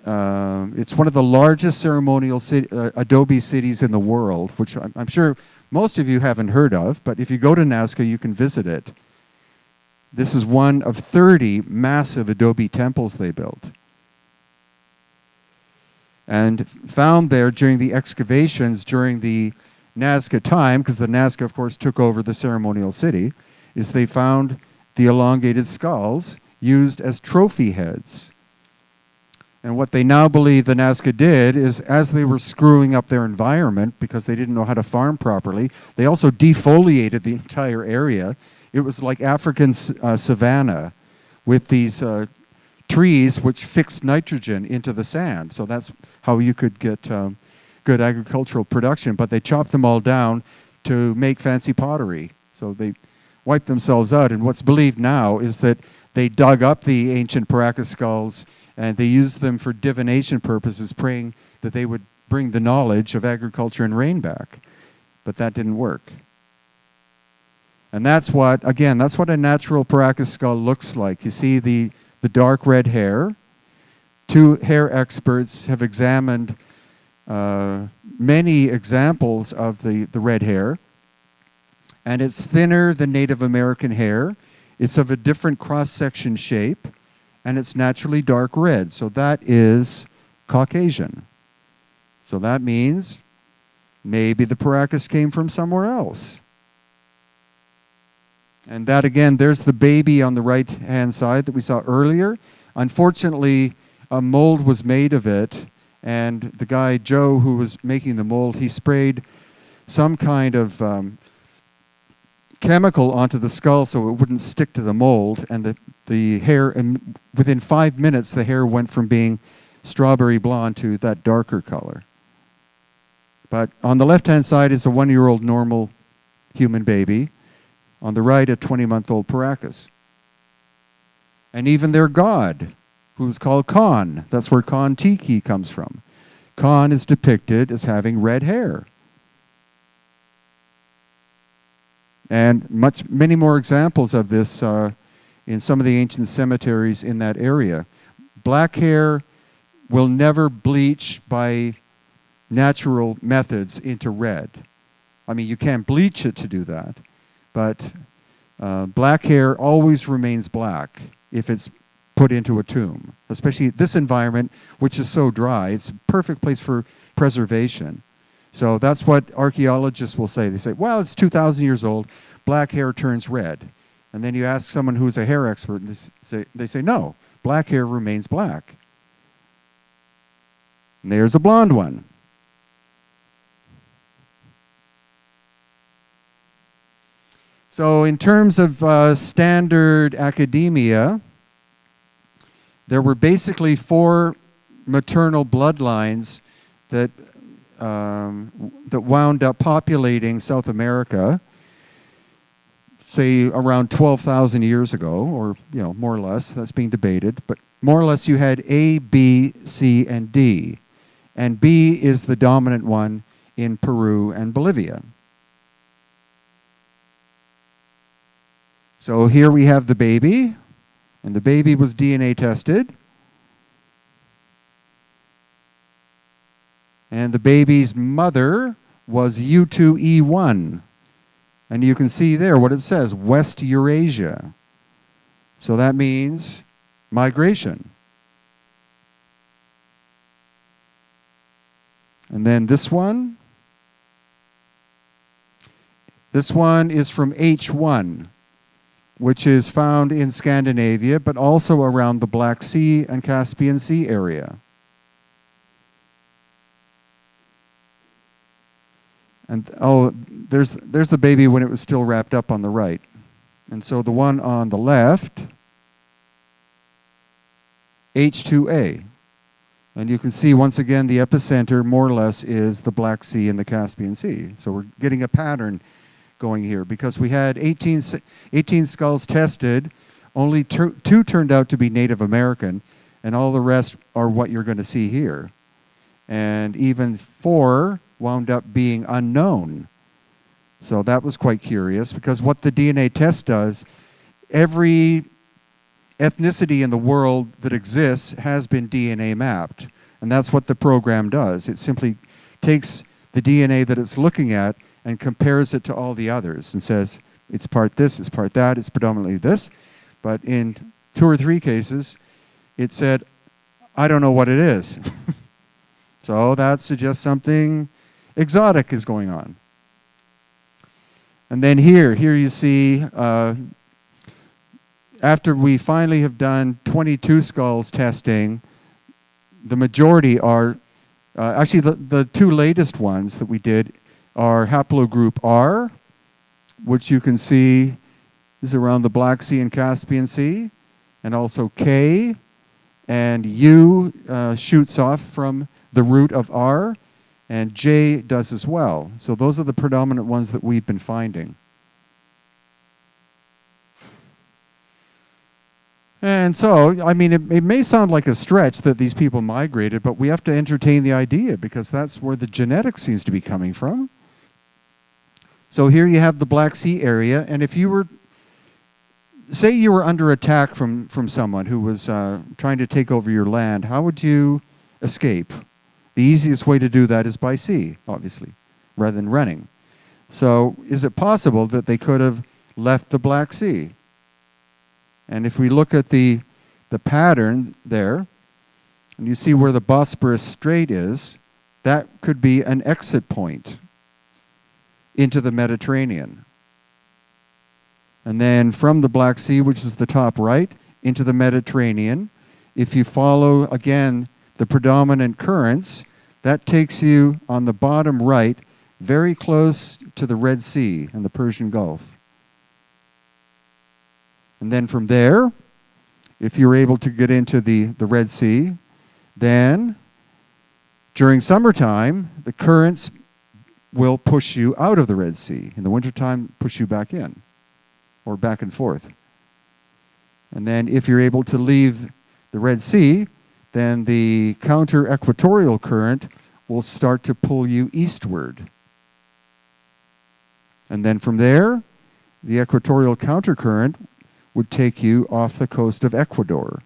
it's one of the largest ceremonial adobe cities in the world, which I'm sure most of you haven't heard of, but if you go to Nasca, you can visit it. This is one of 30 massive adobe temples they built. And found there during the excavations during the Nasca time, because the Nasca, of course, took over the ceremonial city, is they found the elongated skulls used as trophy heads. And what they now believe the Nasca did is, as they were screwing up their environment because they didn't know how to farm properly, they also defoliated the entire area. It was like African savanna with these trees which fixed nitrogen into the sand. So that's how you could get good agricultural production. But they chopped them all down to make fancy pottery. So they wiped themselves out. And what's believed now is that they dug up the ancient Paracas skulls and they used them for divination purposes, praying that they would bring the knowledge of agriculture and rain back. But that didn't work. And that's what a natural Paracas skull looks like. You see the dark red hair. Two hair experts have examined many examples of the red hair. And it's thinner than Native American hair. It's of a different cross-section shape. And it's naturally dark red. So that is Caucasian. So that means maybe the Paracas came from somewhere else. And that, again, there's the baby on the right-hand side that we saw earlier. Unfortunately, a mold was made of it, and the guy, Joe, who was making the mold, he sprayed some kind of chemical onto the skull so it wouldn't stick to the mold, and the hair, and within 5 minutes, the hair went from being strawberry blonde to that darker color. But on the left-hand side is a 1-year-old normal human baby. On the right, a 20-month-old Paracas. And even their god, who's called Khan. That's where Khan Tiki comes from. Khan is depicted as having red hair. And many more examples of this in some of the ancient cemeteries in that area. Black hair will never bleach by natural methods into red. I mean, you can't bleach it to do that, but Black hair always remains black if it's put into a tomb, especially this environment, which is so dry. It's a perfect place for preservation. So that's what archaeologists will say. They say, well, it's 2,000 years old, black hair turns red. And then you ask someone who's a hair expert, and they say, no, black hair remains black. And there's a blonde one. So in terms of standard academia, there were basically 4 maternal bloodlines that wound up populating South America, say around 12,000 years ago, or more or less. That's being debated, but more or less you had A, B, C, and D, and B is the dominant one in Peru and Bolivia. So here we have the baby, and the baby was DNA tested. And the baby's mother was U2E1. And you can see there what it says, West Eurasia. So that means migration. And then this one is from H1. Which is found in Scandinavia, but also around the Black Sea and Caspian Sea area. And there's the baby when it was still wrapped up on the right. And so the one on the left, H2A. And you can see once again the epicenter more or less is the Black Sea and the Caspian Sea. So we're getting a pattern going here, because we had 18 skulls tested, only 2 turned out to be Native American, and all the rest are what you're going to see here. And even 4 wound up being unknown. So that was quite curious, because what the DNA test does, every ethnicity in the world that exists has been DNA mapped. And that's what the program does. It simply takes the DNA that it's looking at and compares it to all the others and says, it's part this, it's part that, it's predominantly this. But in 2 or 3 cases, it said, I don't know what it is. So that suggests something exotic is going on. And then here you see, after we finally have done 22 skulls testing, the majority are, actually the 2 latest ones that we did are haplogroup R, which you can see is around the Black Sea and Caspian Sea, and also K, and U shoots off from the root of R, and J does as well. So those are the predominant ones that we've been finding. And so, I mean, it may sound like a stretch that these people migrated, but we have to entertain the idea because that's where the genetics seems to be coming from. So here you have the Black Sea area, and if you were, say you were under attack from someone who was trying to take over your land, how would you escape? The easiest way to do that is by sea, obviously, rather than running. So is it possible that they could have left the Black Sea? And if we look at the pattern there, and you see where the Bosporus Strait is, that could be an exit point into the Mediterranean. And then from the Black Sea, which is the top right, into the Mediterranean, if you follow, again, the predominant currents, that takes you on the bottom right, very close to the Red Sea and the Persian Gulf. And then from there, if you're able to get into the Red Sea, then during summertime, the currents will push you out of the Red Sea. In the wintertime, push you back in, or back and forth. And then if you're able to leave the Red Sea, then the counter-equatorial current will start to pull you eastward. And then from there, the equatorial countercurrent would take you off the coast of Ecuador.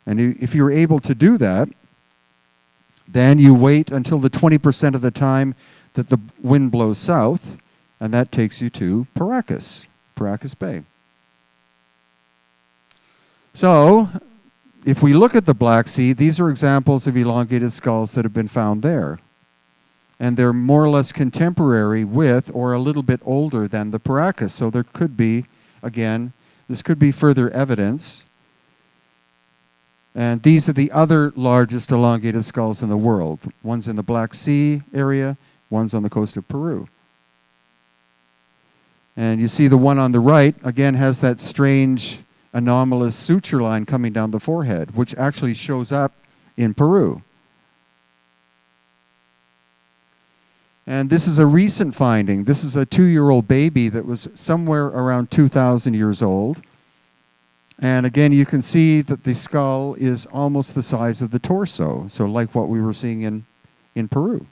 And if you're able to do that, then you wait until the 20% of the time that the wind blows south, and that takes you to Paracas, Paracas Bay. So, if we look at the Black Sea, these are examples of elongated skulls that have been found there. And they're more or less contemporary with or a little bit older than the Paracas. So there could be, again, this could be further evidence. And these are the other largest elongated skulls in the world. One's in the Black Sea area, one's on the coast of Peru. And you see the one on the right, again, has that strange anomalous suture line coming down the forehead, which actually shows up in Peru. And this is a recent finding. This is a 2-year-old baby that was somewhere around 2,000 years old. And again, you can see that the skull is almost the size of the torso, so like what we were seeing in Peru.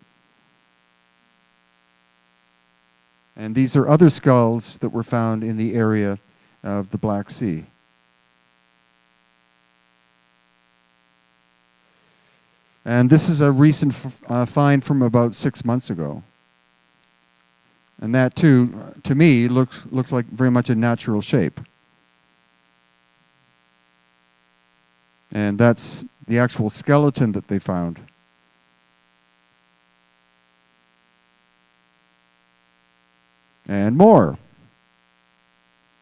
And these are other skulls that were found in the area of the Black Sea. And this is a recent find from about 6 months ago. And that too, to me, looks like very much a natural shape. And that's the actual skeleton that they found. And more.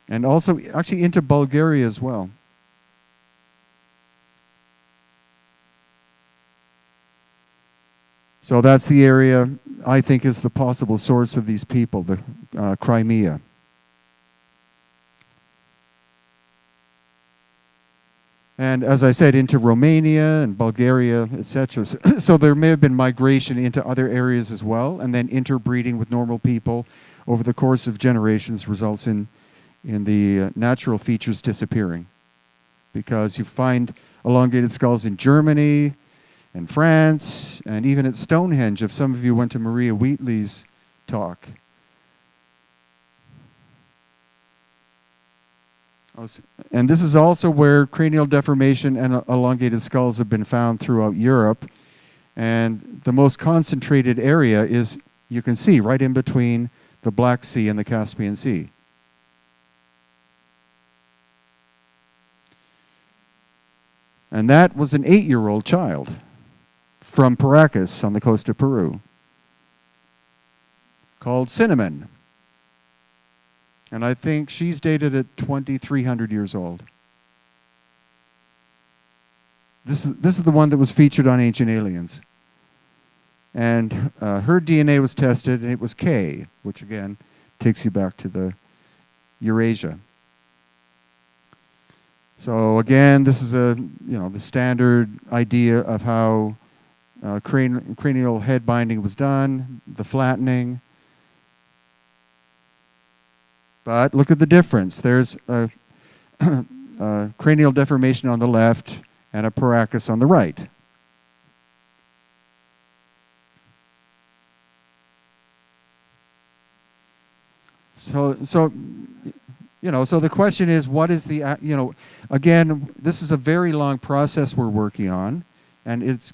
And also actually into Bulgaria as well. So that's the area I think is the possible source of these people, the Crimea. And as I said, into Romania and Bulgaria, etc. So there may have been migration into other areas as well, and then interbreeding with normal people over the course of generations results in the natural features disappearing. Because you find elongated skulls in Germany, and France, and even at Stonehenge, if some of you went to Maria Wheatley's talk. And this is also where cranial deformation and elongated skulls have been found throughout Europe. And the most concentrated area is, you can see, right in between the Black Sea and the Caspian Sea. And that was an 8-year-old child from Paracas on the coast of Peru, called Cinnamon. And I think she's dated at 2,300 years old. This is the one that was featured on Ancient Aliens. And her DNA was tested, and it was K, which again takes you back to the Eurasia. So again, this is the standard idea of how cranial head binding was done, the flattening. But look at the difference. There's a cranial deformation on the left and a Paracas on the right. So the question is, what is the, again, this is a very long process we're working on, and it's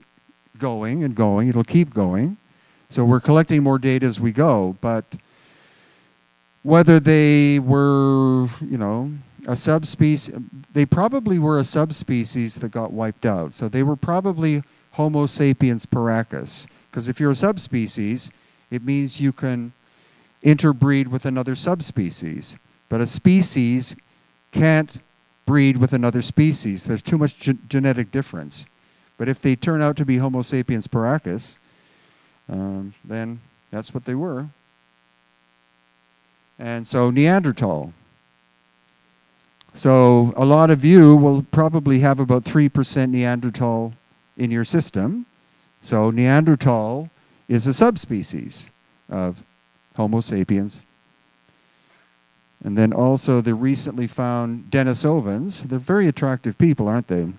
going and going. It'll keep going. So we're collecting more data as we go, but whether they were, a subspecies, they probably were a subspecies that got wiped out. So they were probably Homo sapiens Paracas, because if you're a subspecies, it means you can interbreed with another subspecies. But a species can't breed with another species. There's too much genetic difference. But if they turn out to be Homo sapiens Paracas, then that's what they were. And so Neanderthal. So a lot of you will probably have about 3% Neanderthal in your system. So Neanderthal is a subspecies of Homo sapiens. And then also the recently found Denisovans. They're very attractive people, aren't they?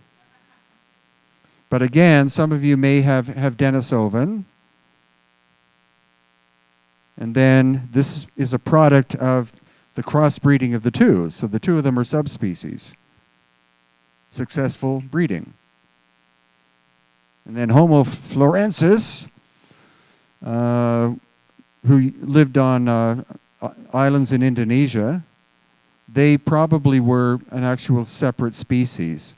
But again, some of you may have Denisovan. And then this is a product of the crossbreeding of the two. So the two of them are subspecies. Successful breeding. And then Homo florensis, who lived on islands in Indonesia, they probably were an actual separate species.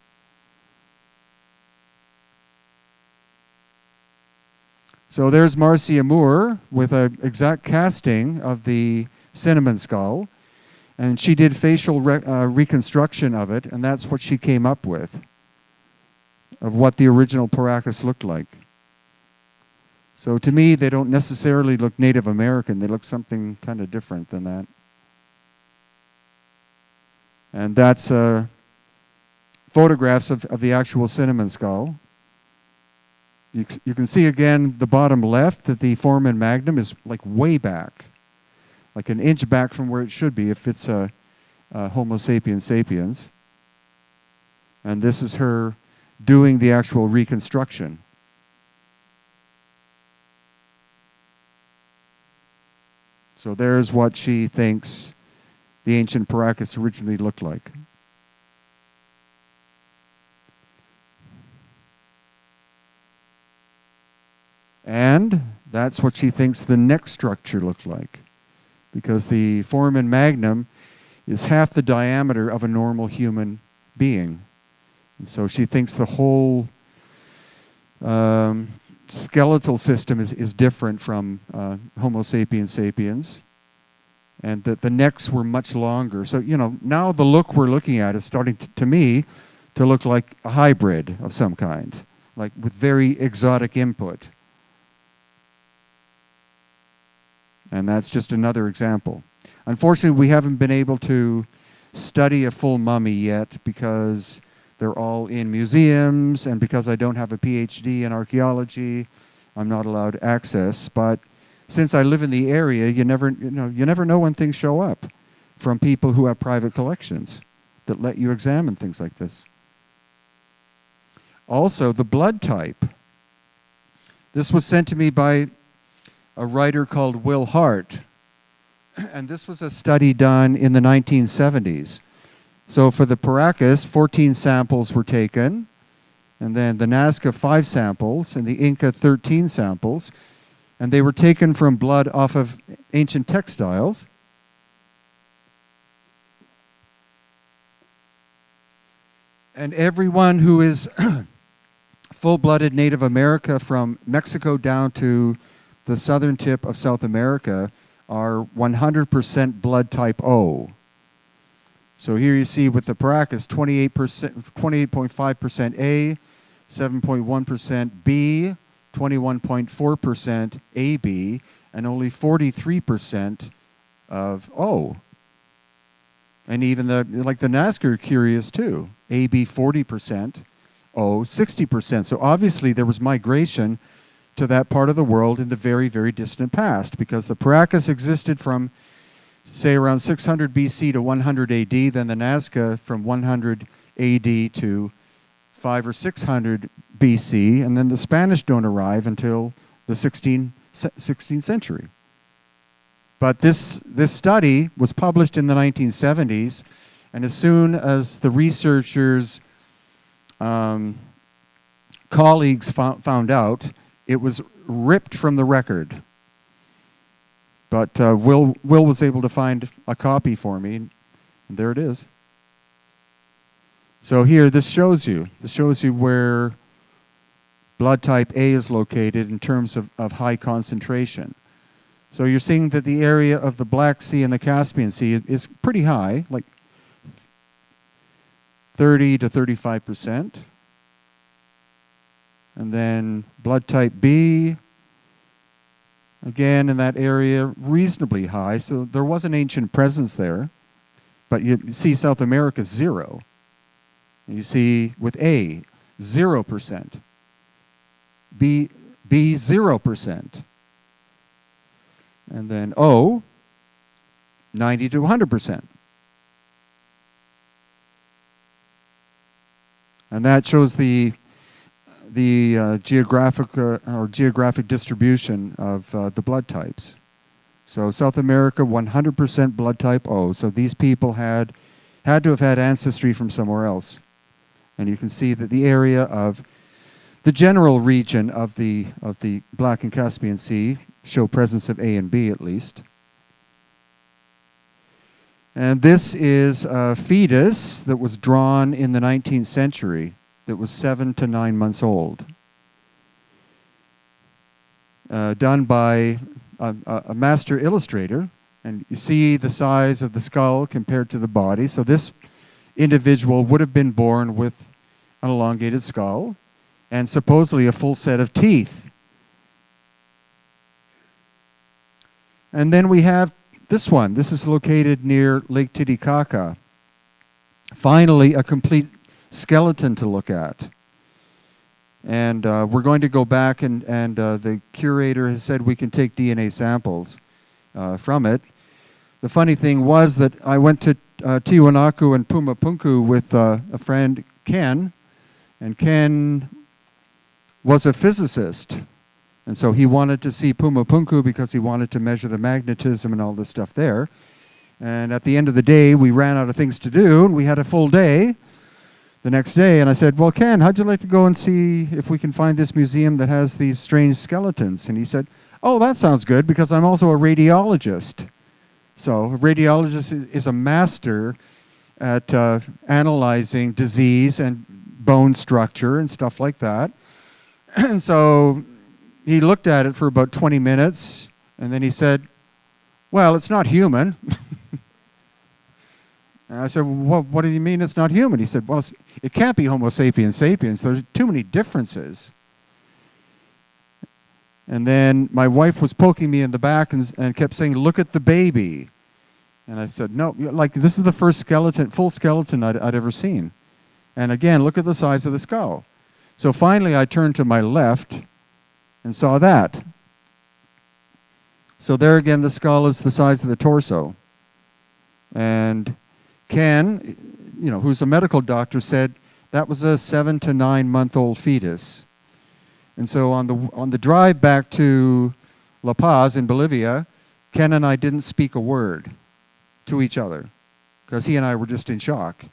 So there's Marcia Moore with an exact casting of the cinnamon skull, and she did facial reconstruction of it, and that's what she came up with, of what the original Paracas looked like. So to me, they don't necessarily look Native American. They look something kind of different than that. And that's photographs of the actual cinnamon skull. You can see again the bottom left that the foramen magnum is like way back, like an inch back from where it should be if it's a Homo sapiens sapiens. And this is her doing the actual reconstruction. So there's what she thinks the ancient Paracas originally looked like. And that's what she thinks the neck structure looked like, because the foramen magnum is half the diameter of a normal human being. And so she thinks the whole skeletal system is different from Homo sapiens sapiens, and that the necks were much longer. So, you know, now the look we're looking at is starting to me to look like a hybrid of some kind, like with very exotic input. And that's just another example. Unfortunately, we haven't been able to study a full mummy yet because they're all in museums, and because I don't have a PhD in archaeology, I'm not allowed access. But since I live in the area, you never know when things show up from people who have private collections that let you examine things like this. Also, the blood type. This was sent to me by a writer called Will Hart, and this was a study done in the 1970s. So for the Paracas, 14 samples were taken, and then the Nasca 5 samples, and the Inca 13 samples, and they were taken from blood off of ancient textiles. And everyone who is full-blooded Native America from Mexico down to the southern tip of South America are 100% blood type O. So here you see with the Paracas, 28.5% A, 7.1% B, 21.4% AB, and only 43% of O. And even the Nasca are curious too. AB 40%, O 60%. So obviously there was migration to that part of the world in the very, very distant past, because the Paracas existed from, say, around 600 BC to 100 AD, then the Nasca from 100 AD to 500 or 600 BC, and then the Spanish don't arrive until the 16th century. But this study was published in the 1970s, and as soon as the researchers' colleagues found out, it was ripped from the record. But Will was able to find a copy for me, and there it is. So here, this shows you where blood type A is located in terms of high concentration. So you're seeing that the area of the Black Sea and the Caspian Sea is pretty high, like 30 to 35%. And then blood type B, again in that area, reasonably high. So there was an ancient presence there. But you see South America 0. You see with A, 0%. B 0%. And then O, 90 to 100%. And that shows the geographic distribution of the blood types. So South America, 100% blood type O. So these people had to have had ancestry from somewhere else. And you can see that the area of the general region of the Black and Caspian Sea show presence of A and B at least. And this is a fetus that was drawn in the 19th century that was 7 to 9 months old. Done by a master illustrator. And you see the size of the skull compared to the body. So this individual would have been born with an elongated skull and supposedly a full set of teeth. And then we have this one. This is located near Lake Titicaca. Finally, a complete skeleton to look at. And we're going to go back, and the curator has said we can take DNA samples from it. The funny thing was that I went to Tiwanaku and Pumapunku with a friend, Ken, and Ken was a physicist. And so he wanted to see Pumapunku because he wanted to measure the magnetism and all this stuff there. And at the end of the day, we ran out of things to do, and we had a full day the next day. And I said, well, Ken, how'd you like to go and see if we can find this museum that has these strange skeletons? And he said, oh, that sounds good, because I'm also a radiologist. So a radiologist is a master at analyzing disease and bone structure and stuff like that. And so he looked at it for about 20 minutes, and then he said, well, it's not human. And I said, well, what do you mean it's not human? He said, well, it can't be Homo sapiens sapiens. There's too many differences. And then my wife was poking me in the back and kept saying, look at the baby. And I said, no, like this is the first skeleton, full skeleton I'd ever seen. And again, look at the size of the skull. So finally I turned to my left and saw that. So there again, the skull is the size of the torso. And Ken, who's a medical doctor, said that was a 7 to 9 month old fetus. And so on the drive back to La Paz in Bolivia, Ken and I didn't speak a word to each other because he and I were just in shock.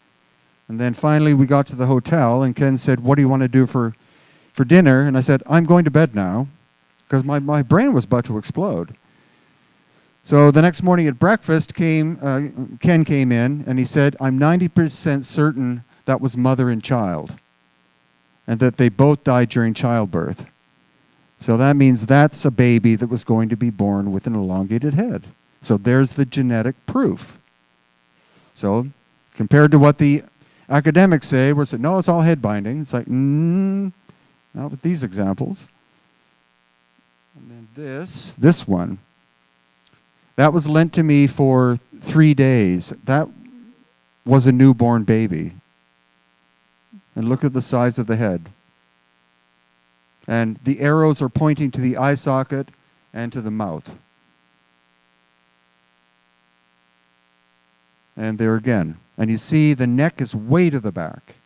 And then finally we got to the hotel, and Ken said, what do you want to do for dinner? And I said, I'm going to bed now, because my brain was about to explode. So the next morning at breakfast, Ken came in, and he said, I'm 90% certain that was mother and child, and that they both died during childbirth. So that means that's a baby that was going to be born with an elongated head. So there's the genetic proof. So compared to what the academics say, where say, no, it's all head binding. It's like, not with these examples. And then this one, that was lent to me for 3 days. That was a newborn baby. And look at the size of the head. And the arrows are pointing to the eye socket and to the mouth. And there again. And you see the neck is way to the back.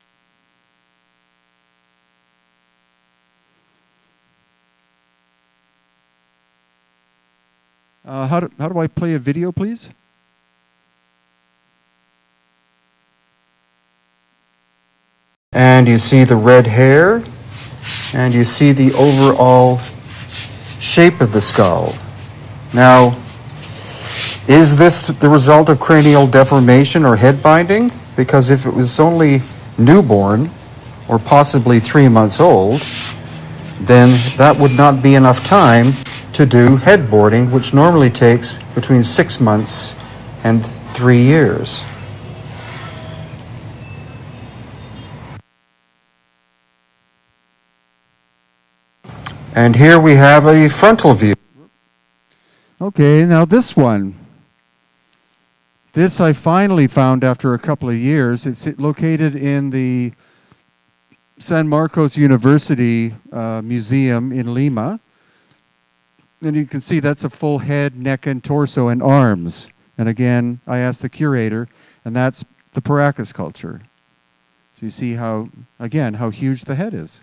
How do I play a video, please? And you see the red hair, and you see the overall shape of the skull. Now, is this the result of cranial deformation or head binding? Because if it was only newborn, or possibly 3 months old, then that would not be enough time to do head boarding, which normally takes between 6 months and 3 years. And here we have a frontal view. Okay, now this one. This I finally found after a couple of years. It's located in the San Marcos University Museum in Lima. And you can see that's a full head, neck, and torso, and arms. And again, I asked the curator, and that's the Paracas culture. So you see how huge the head is.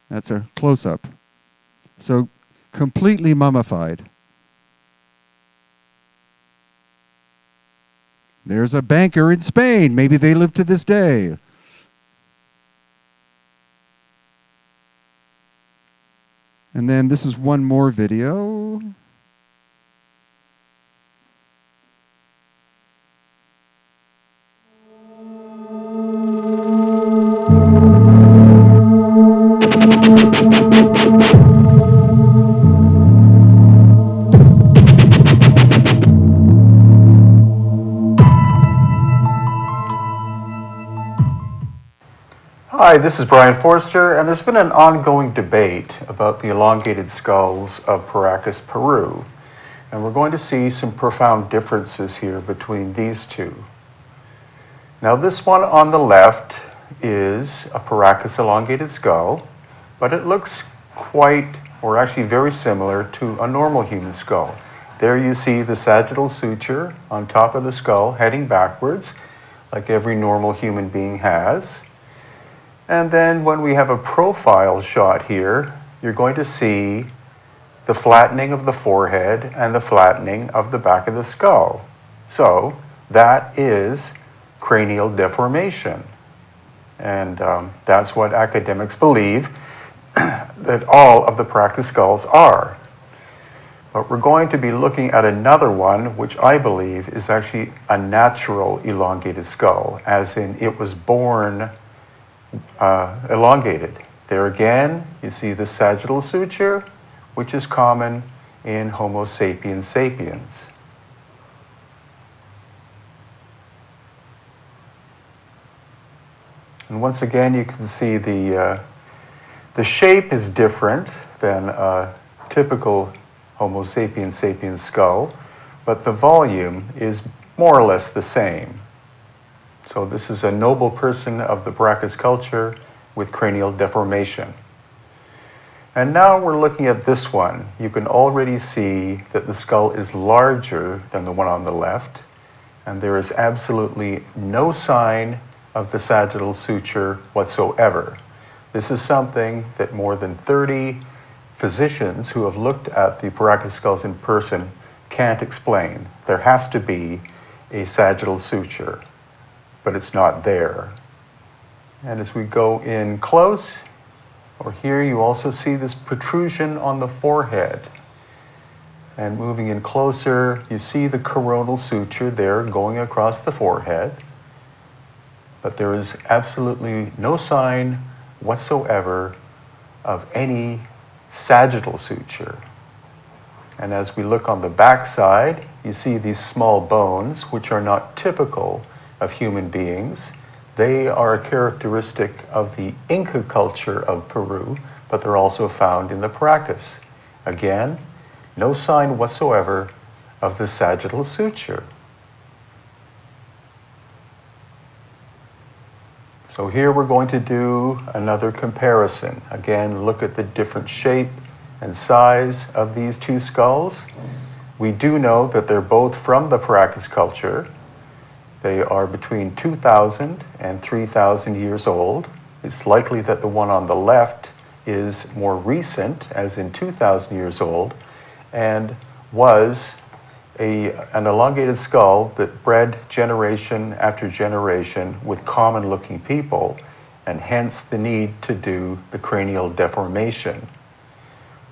That's a close-up. So completely mummified. There's a banker in Spain. Maybe they live to this day. And then this is one more video. Hi, this is Brian Forster, and there's been an ongoing debate about the elongated skulls of Paracas, Peru. And we're going to see some profound differences here between these two. Now, this one on the left is a Paracas elongated skull, but it looks quite, or actually very similar to a normal human skull. There you see the sagittal suture on top of the skull heading backwards, like every normal human being has. And then when we have a profile shot here, you're going to see the flattening of the forehead and the flattening of the back of the skull. So that is cranial deformation. And that's what academics believe that all of the Paracas skulls are. But we're going to be looking at another one, which I believe is actually a natural elongated skull, as in it was born elongated. There again, you see the sagittal suture, which is common in Homo sapiens sapiens. And once again, you can see the shape is different than a typical Homo sapiens sapiens skull, but the volume is more or less the same. So this is a noble person of the Paracas culture with cranial deformation. And now we're looking at this one. You can already see that the skull is larger than the one on the left, and there is absolutely no sign of the sagittal suture whatsoever. This is something that more than 30 physicians who have looked at the Paracas skulls in person can't explain. There has to be a sagittal suture, but it's not there. And as we go in close, or here you also see this protrusion on the forehead. And moving in closer, you see the coronal suture there going across the forehead. But there is absolutely no sign whatsoever of any sagittal suture. And as we look on the back side, you see these small bones, which are not typical of human beings. They are a characteristic of the Inca culture of Peru, but they're also found in the Paracas. Again, no sign whatsoever of the sagittal suture. So here we're going to do another comparison. Again, look at the different shape and size of these two skulls. We do know that they're both from the Paracas culture. They are between 2,000 and 3,000 years old. It's likely that the one on the left is more recent, as in 2,000 years old, and was an elongated skull that bred generation after generation with common-looking people, and hence the need to do the cranial deformation.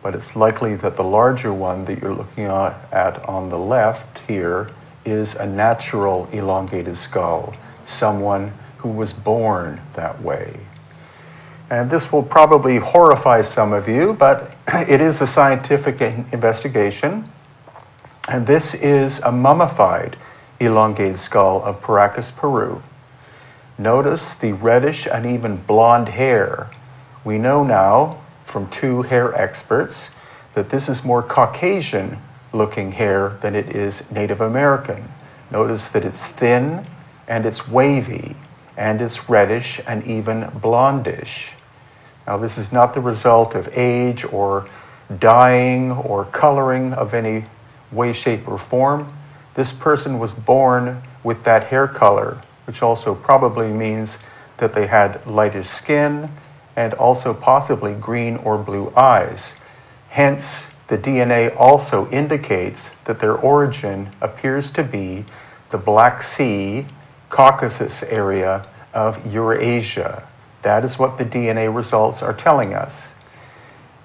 But it's likely that the larger one that you're looking at on the left here is a natural elongated skull, someone who was born that way. And this will probably horrify some of you, but it is a scientific investigation. And this is a mummified elongated skull of Paracas, Peru. Notice the reddish and even blonde hair. We know now from two hair experts that this is more Caucasian looking hair than it is Native American. Notice that it's thin and it's wavy and it's reddish and even blondish. Now this is not the result of age or dyeing or coloring of any way, shape, or form. This person was born with that hair color, which also probably means that they had lightish skin and also possibly green or blue eyes. Hence, the DNA also indicates that their origin appears to be the Black Sea, Caucasus area of Eurasia. That is what the DNA results are telling us.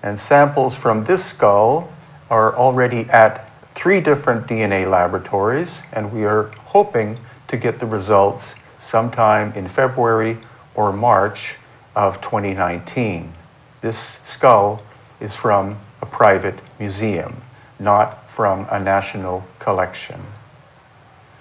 And samples from this skull are already at 3 different DNA laboratories, and we are hoping to get the results sometime in February or March of 2019. this skull is from a private museum, not from a national collection.